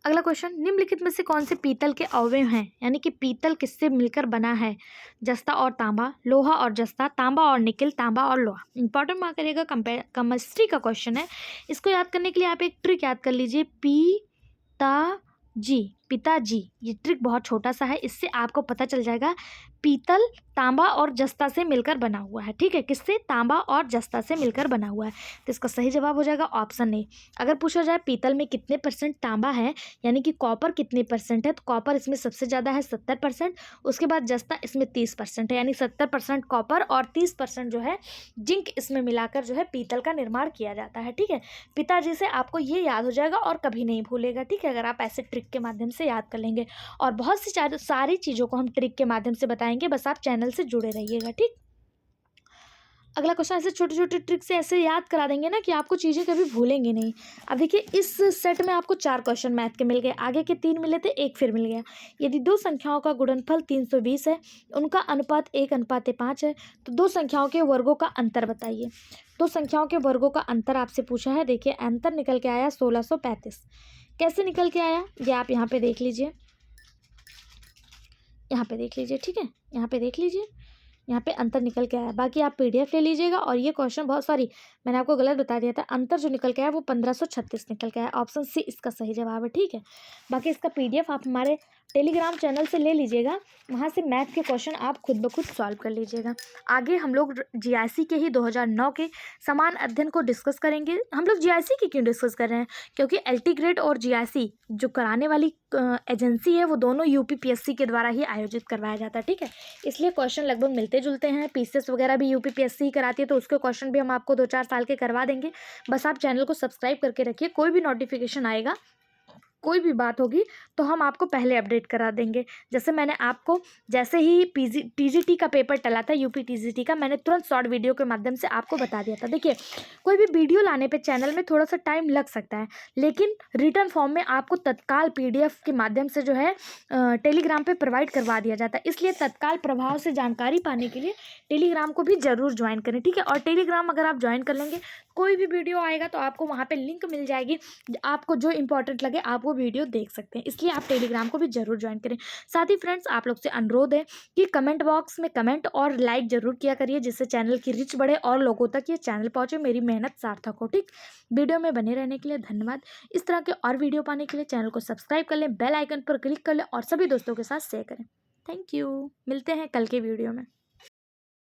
अगला क्वेश्चन, निम्नलिखित में से कौन से पीतल के अवयव हैं, यानी कि पीतल किससे मिलकर बना है? जस्ता और तांबा, लोहा और जस्ता, तांबा और निकिल, तांबा और लोहा। इंपॉर्टेंट मार्क करिएगा, केमिस्ट्री का क्वेश्चन है। इसको याद करने के लिए आप एक ट्रिक याद कर लीजिए, पी ता जी। पिताजी, ये ट्रिक बहुत छोटा सा है, इससे आपको पता चल जाएगा पीतल तांबा और जस्ता से मिलकर बना हुआ है। ठीक है, किससे? तांबा और जस्ता से मिलकर बना हुआ है। तो इसका सही जवाब हो जाएगा ऑप्शन ए। अगर पूछा जाए पीतल में कितने परसेंट तांबा है, यानी कि कॉपर कितने परसेंट है, तो कॉपर इसमें सबसे ज़्यादा है 70%। उसके बाद जस्ता इसमें 30% है, यानी 70% कॉपर और 30% जो है जिंक इसमें मिलाकर जो है पीतल का निर्माण किया जाता है। ठीक है, पिताजी से आपको ये याद हो जाएगा और कभी नहीं भूलेगा। ठीक है, अगर आप ऐसे ट्रिक के माध्यम से याद कर लेंगे। और बहुत सी सारी चीज़ों को हम ट्रिक के माध्यम से बताएंगे, बस आप चैनल से जुड़े रहिएगा। ठीक, अगला क्वेश्चन ऐसे छोटे छोटे ट्रिक से ऐसे याद करा देंगे ना कि आपको चीज़ें कभी भूलेंगे नहीं। अब देखिए, इस सेट में आपको 4 क्वेश्चन मैथ के मिल गए, आगे के 3 मिले थे, एक फिर मिल गया। यदि दो संख्याओं का गुणनफल 320 है, उनका अनुपात 1:5 है, तो दो संख्याओं के वर्गों का अंतर बताइए। दो संख्याओं के वर्गों का अंतर आपसे पूछा है। देखिए, अंतर निकल के आया 1635। कैसे निकल के आया ये आप यहाँ पे देख लीजिए, यहाँ पे देख लीजिए। ठीक है, यहाँ पे देख लीजिए, यहाँ पे अंतर निकल के आया। बाकी आप पीडीएफ ले लीजिएगा। और ये क्वेश्चन बहुत सॉरी, मैंने आपको गलत बता दिया था। अंतर जो निकल के आया वो 1536 निकल के आया। ऑप्शन सी इसका सही जवाब है। ठीक है, बाकी इसका पीडीएफ आप हमारे टेलीग्राम चैनल से ले लीजिएगा, वहाँ से मैथ के क्वेश्चन आप खुद ब खुद सॉल्व कर लीजिएगा। आगे हम लोग जीआईसी के ही 2009 के समान अध्ययन को डिस्कस करेंगे। हम लोग जीआईसी की क्यों डिस्कस कर रहे हैं? क्योंकि एल्टीग्रेड और जीआईसी जो कराने वाली एजेंसी है, वो दोनों यूपीपीएससी के द्वारा ही आयोजित करवाया जाता है। ठीक है, इसलिए क्वेश्चन लगभग मिलते जुलते हैं। पीसीएस वगैरह भी यूपीपीएससी ही कराती है, तो उसके क्वेश्चन भी हम आपको 2-4 साल के करवा देंगे। बस आप चैनल को सब्सक्राइब करके रखिए, कोई भी नोटिफिकेशन आएगा, कोई भी बात होगी तो हम आपको पहले अपडेट करा देंगे। जैसे मैंने आपको जैसे ही टीजीटी का पेपर टला था, यूपी टीजीटी का, मैंने तुरंत शॉर्ट वीडियो के माध्यम से आपको बता दिया था। देखिए, कोई भी वीडियो लाने पे चैनल में थोड़ा सा टाइम लग सकता है, लेकिन रिटर्न फॉर्म में आपको तत्काल पीडीएफ के माध्यम से जो है टेलीग्राम पे प्रोवाइड करवा दिया जाता है। इसलिए तत्काल प्रभाव से जानकारी पाने के लिए टेलीग्राम को भी ज़रूर ज्वाइन करें। ठीक है, और टेलीग्राम अगर आप ज्वाइन कर लेंगे, कोई भी वीडियो आएगा तो आपको वहाँ पे लिंक मिल जाएगी, आपको जो इंपॉर्टेंट लगे आप वो वीडियो देख सकते हैं। इसलिए आप टेलीग्राम को भी जरूर ज्वाइन करें। साथ ही फ्रेंड्स, आप लोग से अनुरोध है कि कमेंट बॉक्स में कमेंट और लाइक जरूर किया करिए, जिससे चैनल की रीच बढ़े और लोगों तक ये चैनल पहुंचे, मेरी मेहनत सार्थक हो। ठीक, वीडियो में बने रहने के लिए धन्यवाद। इस तरह के और वीडियो पाने के लिए चैनल को सब्सक्राइब कर लें, बेल आइकन पर क्लिक कर लें और सभी दोस्तों के साथ शेयर करें। थैंक यू, मिलते हैं कल के वीडियो में।